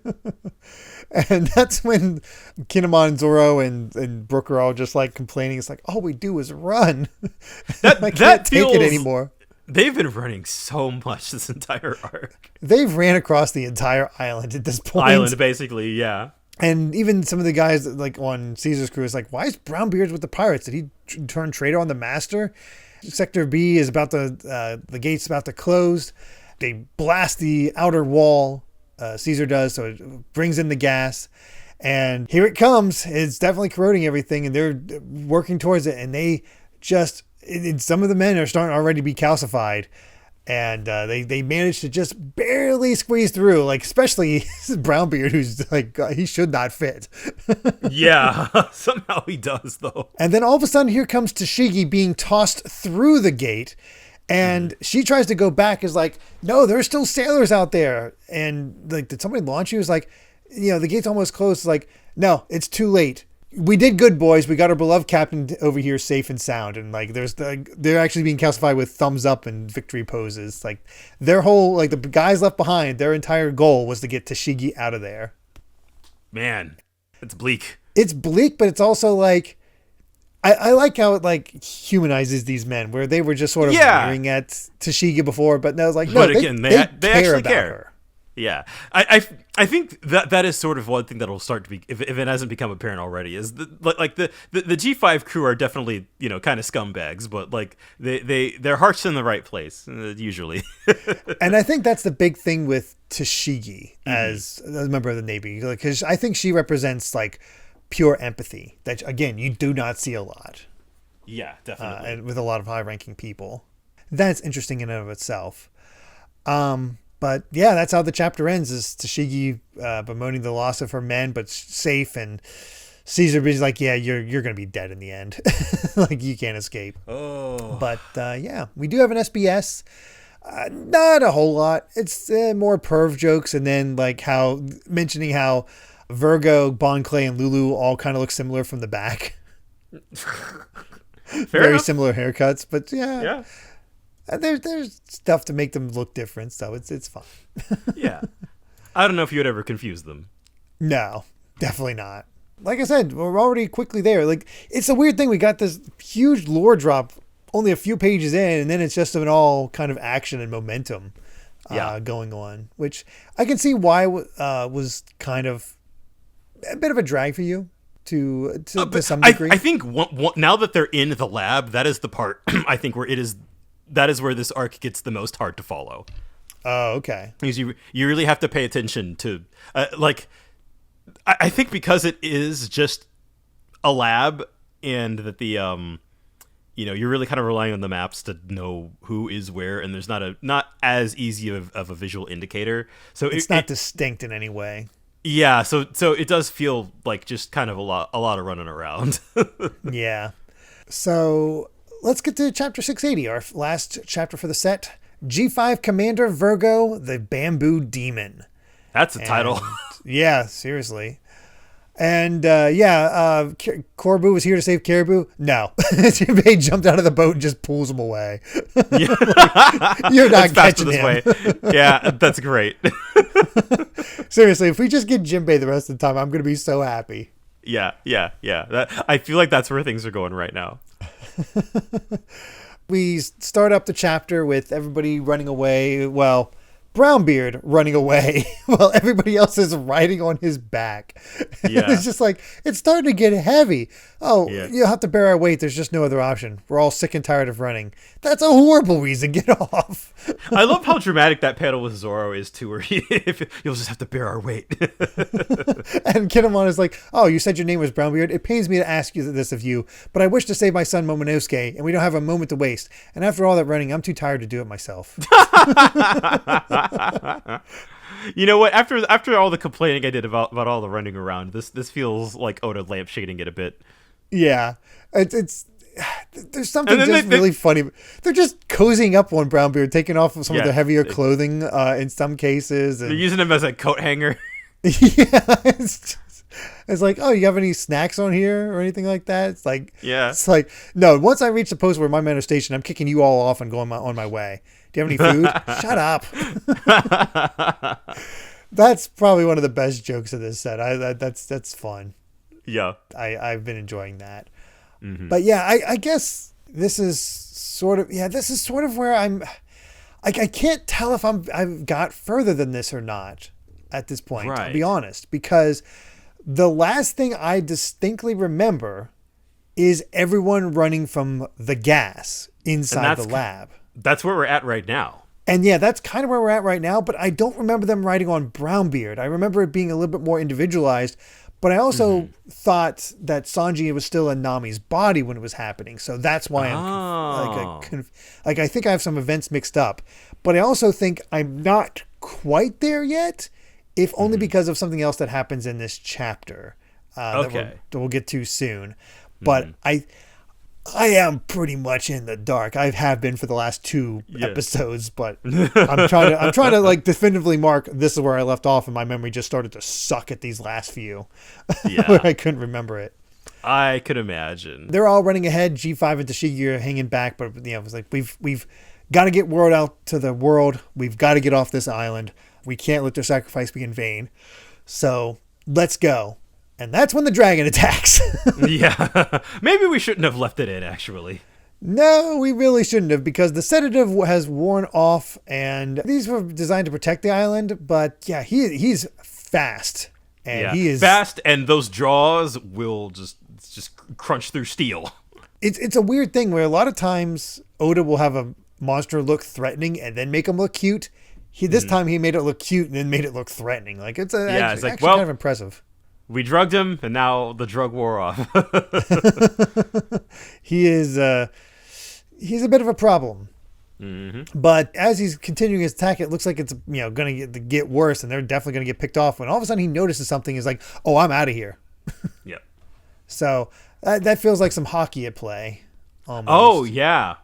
And that's when Kinemon, Zoro, and Brook are all just like complaining. It's like, all we do is run. I can't take it anymore. They've been running so much this entire arc. They've ran across the entire island at this point. Island, basically, yeah. And even some of the guys like on Caesar's crew is like, why is Brownbeard with the pirates? Did he turn traitor on the master? Sector B is about the gate's about to close. They blast the outer wall. Caesar does, so it brings in the gas. And here it comes. It's definitely corroding everything, and they're working towards it. And they just, some of the men are starting already to be calcified. And they managed to just barely squeeze through, like especially Brownbeard, who's like, he should not fit. Yeah, somehow he does, though. And then all of a sudden, here comes Tashigi being tossed through the gate. And she tries to go back, is like, no, there's still sailors out there. And like, did somebody launch you? It's like, the gate's almost closed. It's like, no, it's too late. We did good, boys. We got our beloved captain over here safe and sound. And like, they're actually being calcified with thumbs up and victory poses. Like their whole, like the guys left behind, their entire goal was to get Tashigi out of there. Man, it's bleak. It's bleak, but it's also like, I like how it like humanizes these men where they were just sort of leering at Tashigi before, but now it's like, no, but again, they actually about care. her. Yeah, I think that is sort of one thing that'll start to be, if it hasn't become apparent already, is the G5 crew are definitely kind of scumbags, but like their heart's in the right place usually. And I think that's the big thing with Tashigi as a member of the Navy, because I think she represents like pure empathy that again you do not see a lot. Yeah, definitely. And with a lot of high-ranking people, that's interesting in and of itself. But yeah, that's how the chapter ends, is Tashigi bemoaning the loss of her men, but safe, and Caesar is like, yeah, you're going to be dead in the end. Like, you can't escape. Oh. But yeah, we do have an SBS. Not a whole lot. It's more perv jokes, and then like mentioning how Virgo, Bon Clay, and Lulu all kind of look similar from the back. Very enough. similar haircuts, but yeah. Yeah. There's stuff to make them look different, so it's fine. Yeah. I don't know if you would ever confuse them. No, definitely not. Like I said, we're already quickly there. Like, it's a weird thing. We got this huge lore drop only a few pages in, and then it's just an all kind of action and momentum going on, which I can see why was kind of a bit of a drag for you. to some I, degree. I think now that they're in the lab, that is the part I think where that is where this arc gets the most hard to follow. Oh, okay. Because you really have to pay attention to I think because it is just a lab, and that the you're really kind of relying on the maps to know who is where, and there's not as easy of a visual indicator. So it's not distinct in any way. Yeah, so it does feel like just kind of a lot of running around. Yeah. So let's get to chapter 680, our last chapter for the set. G5 Commander Virgo, the Bamboo Demon. That's a title. Yeah, seriously. And Corbu was here to save Caribou. No. Jinbei jumped out of the boat and just pulls him away. Yeah. Like, you're not catching him. Way. Yeah, that's great. Seriously, if we just get Jinbei the rest of the time, I'm going to be so happy. Yeah. I feel like that's where things are going right now. We start up the chapter with everybody running away. Well, Brownbeard running away while everybody else is riding on his back. Yeah. It's just like, it's starting to get heavy. Oh, yeah. You'll have to bear our weight. There's just no other option. We're all sick and tired of running. That's a horrible reason. Get off. I love how dramatic that panel with Zoro is too, where you'll just have to bear our weight. And Kinemon is like, oh, you said your name was Brownbeard. It pains me to ask you this of you, but I wish to save my son Momonosuke, and we don't have a moment to waste. And after all that running, I'm too tired to do it myself. You know what? After all the complaining I did about all the running around, this feels like Oda lampshading it a bit. Yeah, it's there's something really funny. They're just cozying up on Brownbeard, taking off some of the heavier clothing in some cases. And they're using him as a coat hanger. Yeah, it's like, oh, you have any snacks on here or anything like that? It's like, no. Once I reach the post where my men are stationed, I'm kicking you all off and going on my way. Do you have any food? Shut up. That's probably one of the best jokes of this set. That's fun. Yeah, I've been enjoying that. Mm-hmm. But yeah, I guess this is sort of where I can't tell if I've got further than this or not at this point. Right. I'll be honest, because the last thing I distinctly remember is everyone running from the gas inside the lab. That's where we're at right now. And yeah, that's kind of where we're at right now, but I don't remember them riding on Brownbeard. I remember it being a little bit more individualized, but I also thought that Sanji was still in Nami's body when it was happening. So that's why I think I have some events mixed up. But I also think I'm not quite there yet, if only because of something else that happens in this chapter that we'll get to soon. But I am pretty much in the dark. I have been for the last 2 episodes, but I'm trying to like definitively mark this is where I left off, and my memory just started to suck at these last few. Where I couldn't remember it. I could imagine. They're all running ahead. G5 and Tashigi are hanging back, but it was like we've got to get word out to the world. We've got to get off this island. We can't let their sacrifice be in vain. So let's go. And that's when the dragon attacks. Yeah. Maybe we shouldn't have left it in, actually. No, we really shouldn't have, because the sedative has worn off, and these were designed to protect the island. But yeah, he's fast. And he is fast, and those jaws will just crunch through steel. It's a weird thing where a lot of times Oda will have a monster look threatening and then make him look cute. This time he made it look cute and then made it look threatening. Like it's actually kind of impressive. We drugged him, and now the drug wore off. He's a bit of a problem. Mm-hmm. But as he's continuing his attack, it looks like it's going to get worse, and they're definitely going to get picked off. When all of a sudden he notices something, he's like, "Oh, I'm out of here." Yep. So that feels like some hockey at play. Almost. Oh yeah,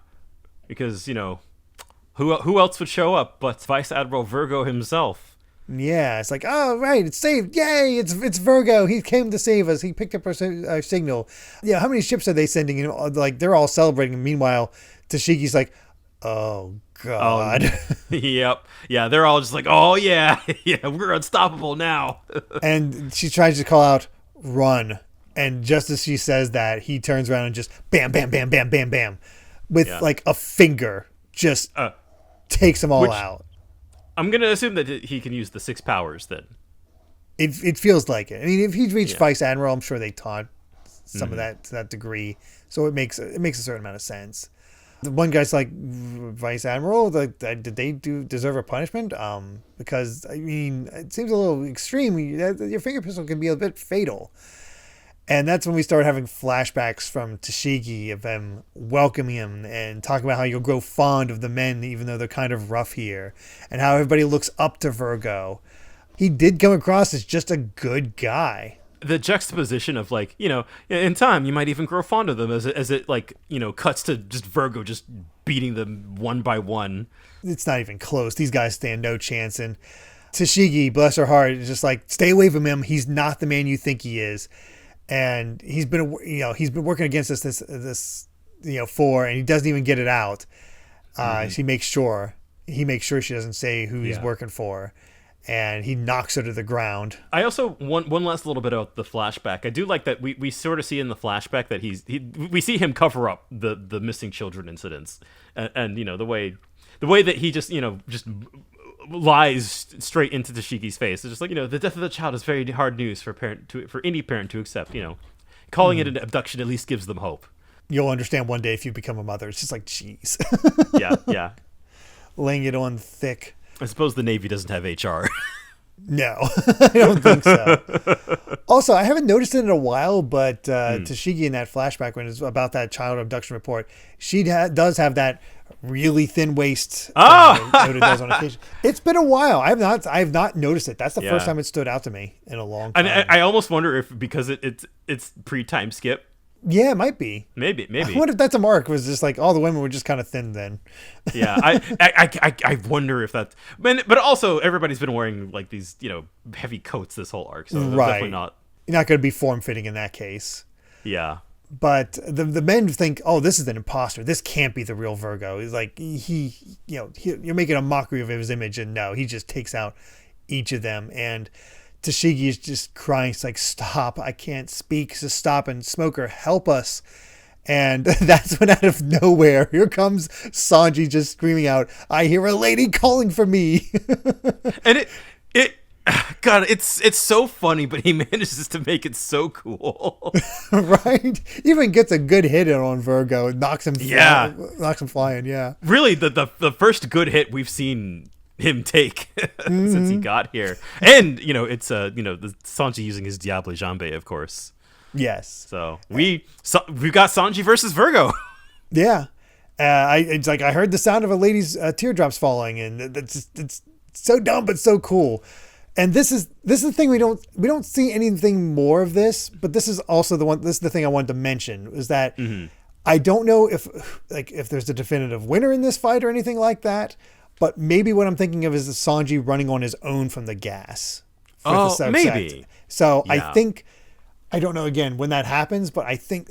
because who else would show up but Vice Admiral Virgo himself? Yeah, it's like, oh, right, it's saved. Yay, it's Virgo. He came to save us. He picked up our signal. Yeah, how many ships are they sending? Like, they're all celebrating. Meanwhile, Tashigi's like, oh, God. Yep. Yeah, they're all just like, oh, yeah. Yeah, we're unstoppable now. And she tries to call out, run. And just as she says that, he turns around and just bam, bam, bam, bam, bam, bam. With, like, a finger. Just takes them all out. I'm going to assume that he can use the 6 powers then. It feels like it. I mean, if he'd reached Vice Admiral, I'm sure they taught some of that to that degree. So it makes a certain amount of sense. The one guy's like, Vice Admiral, did they deserve a punishment? Because I mean, it seems a little extreme. Your finger pistol can be a bit fatal. And that's when we start having flashbacks from Tashigi of them welcoming him and talking about how you'll grow fond of the men, even though they're kind of rough here, and how everybody looks up to Virgo. He did come across as just a good guy. The juxtaposition of, like, you know, in time you might even grow fond of them as it like, you know, cuts to just Virgo just beating them one by one. It's not even close. These guys stand no chance. And Tashigi, bless her heart, is just like, stay away from him. He's not the man you think he is. And he's been working against us this for, and he doesn't even get it out. He makes sure she doesn't say who he's working for, and he knocks her to the ground. I also one last little bit about the flashback. I do like that we sort of see in the flashback that we see him cover up the missing children incidents, and you know, the way that he just lies straight into Tashigi's face. It's just like, you know, the death of the child is very hard news for any parent to accept. You know, calling it an abduction at least gives them hope. You'll understand one day if you become a mother. It's just like, jeez. Yeah. Laying it on thick. I suppose the Navy doesn't have HR. No, I don't think so. Also, I haven't noticed it in a while, but Tashigi in that flashback, when it's about that child abduction report, she does have that really thin waist. Oda does on occasion. It's been a while. I have not noticed it. That's the first time it stood out to me in a long time. And I almost wonder if because it's pre-time skip. Yeah, it might be. Maybe. I wonder if that's a mark. It was just like all the women were just kind of thin then. Yeah, I wonder if that's. But also, everybody's been wearing like these, you know, heavy coats this whole arc, so definitely not. You're not going to be form fitting in that case. Yeah. But the men think, oh, this is an imposter. This can't be the real Virgo. He's like you're making a mockery of his image, and no, he just takes out each of them. And Tashigi is just crying. It's like, stop, I can't speak. Just stop, and Smoker, help us. And that's when out of nowhere, here comes Sanji just screaming out, I hear a lady calling for me. And God, it's so funny, but he manages to make it so cool. Right? Even gets a good hit in on Virgo and knocks him flying, yeah. Really, the first good hit we've seen him take since he got here. And, you know, it's the Sanji using his Diable Jambe, of course. Yes. So we've got Sanji versus Virgo. Yeah. It's like I heard the sound of a lady's teardrops falling, and it's so dumb but so cool. And this is the thing, we don't see anything more of this, but this is also the thing I wanted to mention, is that I don't know if there's a definitive winner in this fight or anything like that. But maybe what I'm thinking of is Sanji running on his own from the gas. Maybe. So yeah. I don't know again when that happens, but I think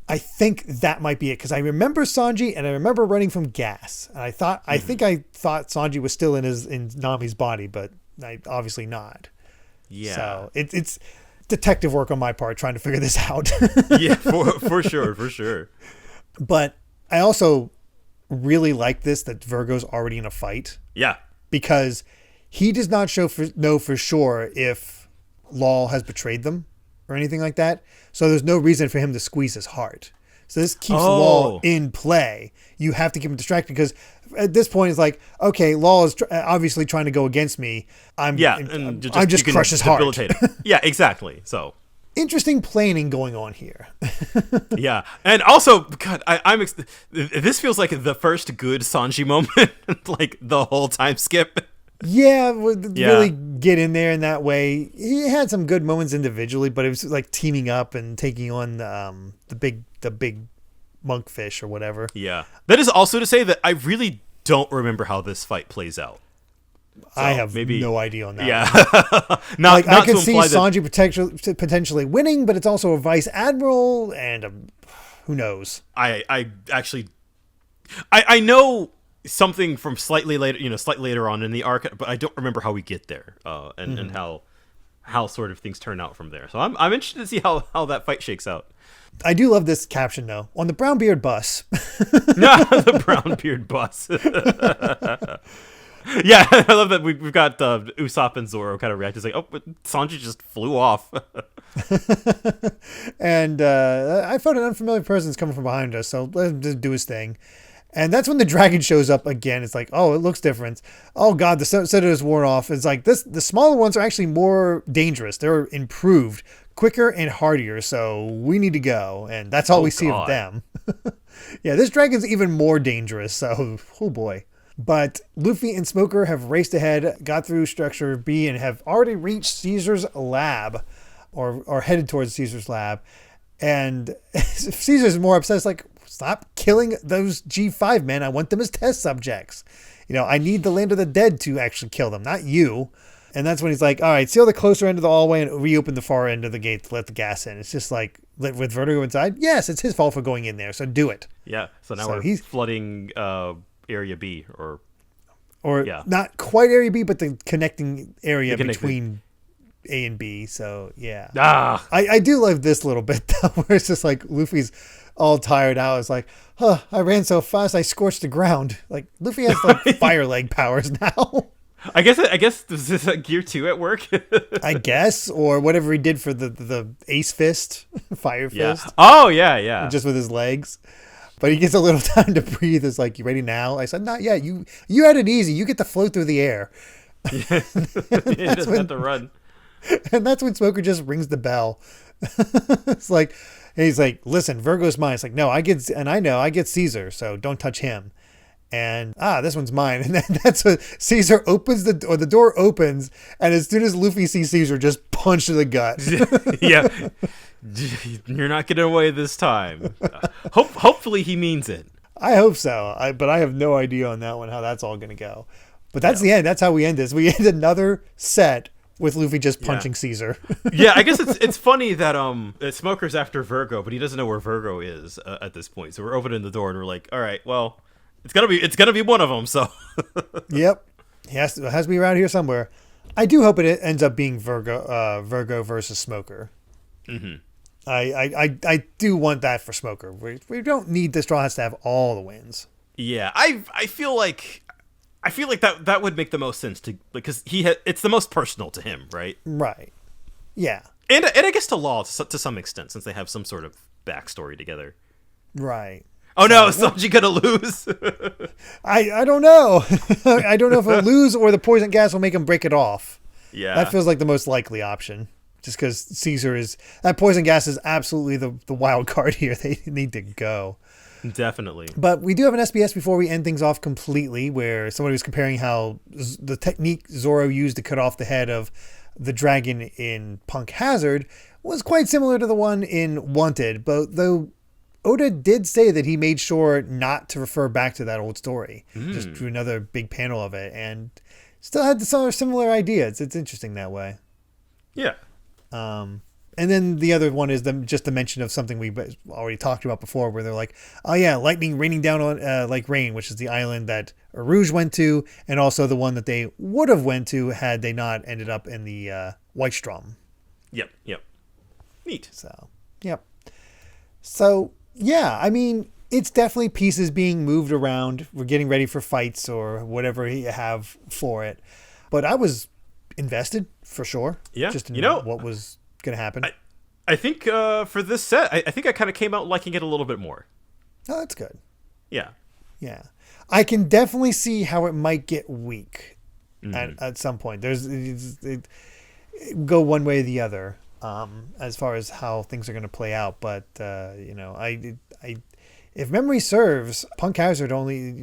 I think that might be it, because I remember Sanji and I remember running from gas, and I thought Sanji was still in Nami's body, but obviously not. Yeah. So it's detective work on my part trying to figure this out. Yeah, for sure. But I also really like this, that Virgo's already in a fight. Yeah. Because he does not know for sure if Law has betrayed them or anything like that. So there's no reason for him to squeeze his heart. So this keeps Law in play. You have to keep him distracted, because at this point it's like, okay, Law is obviously trying to go against me. I just crush his heart. Yeah, exactly. So interesting planning going on here. Yeah, and also, God, this feels like the first good Sanji moment, like the whole time skip. Yeah, really get in there in that way. He had some good moments individually, but it was like teaming up and taking on the big monkfish or whatever. Yeah, that is also to say that I really don't remember how this fight plays out. So I have no idea on that. Yeah. I can see Sanji potentially winning, but it's also a vice admiral, and who knows? I actually know something from slightly later on in the arc, but I don't remember how we get there, and how sort of things turn out from there. So I'm interested to see how that fight shakes out. I do love this caption though, on the Brownbeard bus. The Brownbeard bus. Yeah, I love that we've got Usopp and Zoro kind of react. It's like, oh, but Sanji just flew off. And I felt an unfamiliar presence coming from behind us, so let him just do his thing. And that's when the dragon shows up again. It's like, oh, it looks different. Oh god, the sedative is worn off. It's like this. The smaller ones are actually more dangerous. They're improved, quicker and hardier. So we need to go. And that's all we see of them. Yeah, this dragon's even more dangerous. So, oh boy. But Luffy and Smoker have raced ahead, got through Structure B, and have already reached Caesar's lab, or headed towards Caesar's lab. And Caesar's more upset. It's like, stop killing those G5 men. I want them as test subjects. I need the land of the dead to actually kill them, not you. And that's when he's like, all right, seal the closer end of the hallway and reopen the far end of the gate to let the gas in. It's just like, with Vertigo inside, yes, it's his fault for going in there, so do it. Yeah, so now he's flooding Area B, or yeah. Not quite Area B, but the connecting area between A and B. So yeah, I do love this little bit though, where it's just like Luffy's all tired out. It's like, I ran so fast I scorched the ground. Like Luffy has like fire leg powers now. I guess does this Gear 2 at work? I guess, or whatever he did for the Ace Fist, Fire Fist. Oh yeah. Just with his legs. But he gets a little time to breathe. It's like, you ready now? I said, not yet. You had it easy. You get to float through the air. He doesn't have to run. And that's when Smoker just rings the bell. It's like, he's like, listen, Virgo's mine. It's like, no, I get Caesar, so don't touch him. And this one's mine. And then that's when Caesar opens the door opens, and as soon as Luffy sees Caesar, just punch to the gut. Yeah. You're not getting away this time. Hopefully he means it. I hope so. But I have no idea on that one how that's all going to go. But that's the end. That's how we end this. We end another set with Luffy just punching Caesar. Yeah, I guess it's funny that Smoker's after Virgo, but he doesn't know where Virgo is at this point. So we're opening the door and we're like, all right, well, it's gonna be one of them. So yep, it has to be around here somewhere. I do hope it ends up being Virgo versus Smoker. Mm-hmm. I do want that for Smoker. We don't need the Straw Hats to have all the wins. Yeah, I feel like that would make the most sense to, because it's the most personal to him, right? Right. Yeah. And I guess to Law to some extent, since they have some sort of backstory together. Right. Oh no, is Sanji gonna lose? I don't know. I don't know if he'll lose or the poison gas will make him break it off. Yeah. That feels like the most likely option. Just because that poison gas is absolutely the wild card here. They need to go. Definitely. But we do have an SBS before we end things off completely, where somebody was comparing how the technique Zoro used to cut off the head of the dragon in Punk Hazard was quite similar to the one in Wanted, but though Oda did say that he made sure not to refer back to that old story, just to another big panel of it, and still had some similar ideas. It's interesting that way. Yeah. And then the other one is just the mention of something we already talked about before, where they're like, oh yeah, lightning raining down on like rain, which is the island that Rouge went to, and also the one that they would have went to had they not ended up in the White Strom. Yep. Neat. So, yep. So, yeah, I mean, it's definitely pieces being moved around. We're getting ready for fights or whatever you have for it. But I was invested for sure. Yeah. Just in what was going to happen. I think for this set, I think I kind of came out liking it a little bit more. Oh, that's good. Yeah. Yeah. I can definitely see how it might get weak at some point. It go one way or the other as far as how things are going to play out. But, if memory serves, Punk Hazard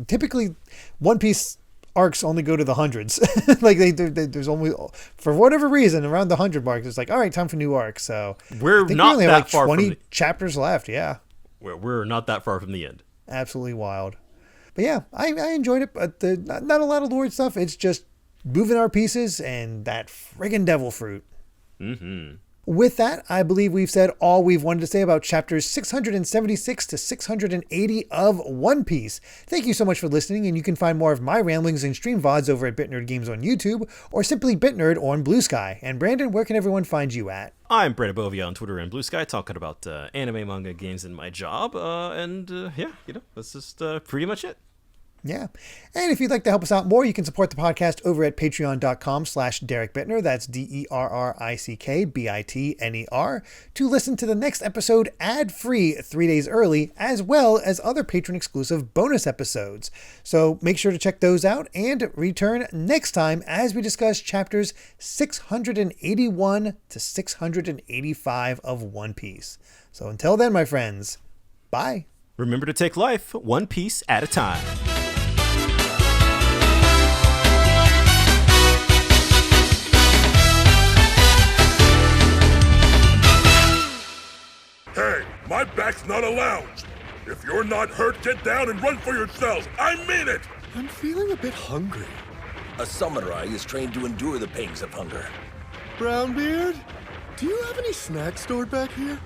typically One Piece arcs only go to the hundreds. Like there's only, for whatever reason, around the 100 mark, it's like, all right, time for new arcs. So we're not only that have like far 20 from chapters left. Yeah. We're not that far from the end. Absolutely wild. But yeah, I enjoyed it, but not a lot of Lord stuff. It's just moving our pieces and that friggin' devil fruit. Mm-hmm. With that, I believe we've said all we've wanted to say about chapters 676 to 680 of One Piece. Thank you so much for listening, and you can find more of my ramblings and stream VODs over at BitNerd Games on YouTube, or simply BitNerd on BlueSky. And Brandon, where can everyone find you at? I'm Brandon Bovia on Twitter and BlueSky, talking about anime, manga, games, and my job. That's just pretty much it. Yeah. And if you'd like to help us out more, you can support the podcast over at patreon.com/Derrick Bittner. That's DerrickBitner to listen to the next episode ad-free 3 days early, as well as other patron-exclusive bonus episodes. So make sure to check those out and return next time as we discuss chapters 681 to 685 of One Piece. So until then, my friends, bye. Remember to take life one piece at a time. Hey, my back's not a lounge. If you're not hurt, get down and run for yourselves. I mean it! I'm feeling a bit hungry. A samurai is trained to endure the pangs of hunger. Brownbeard, do you have any snacks stored back here?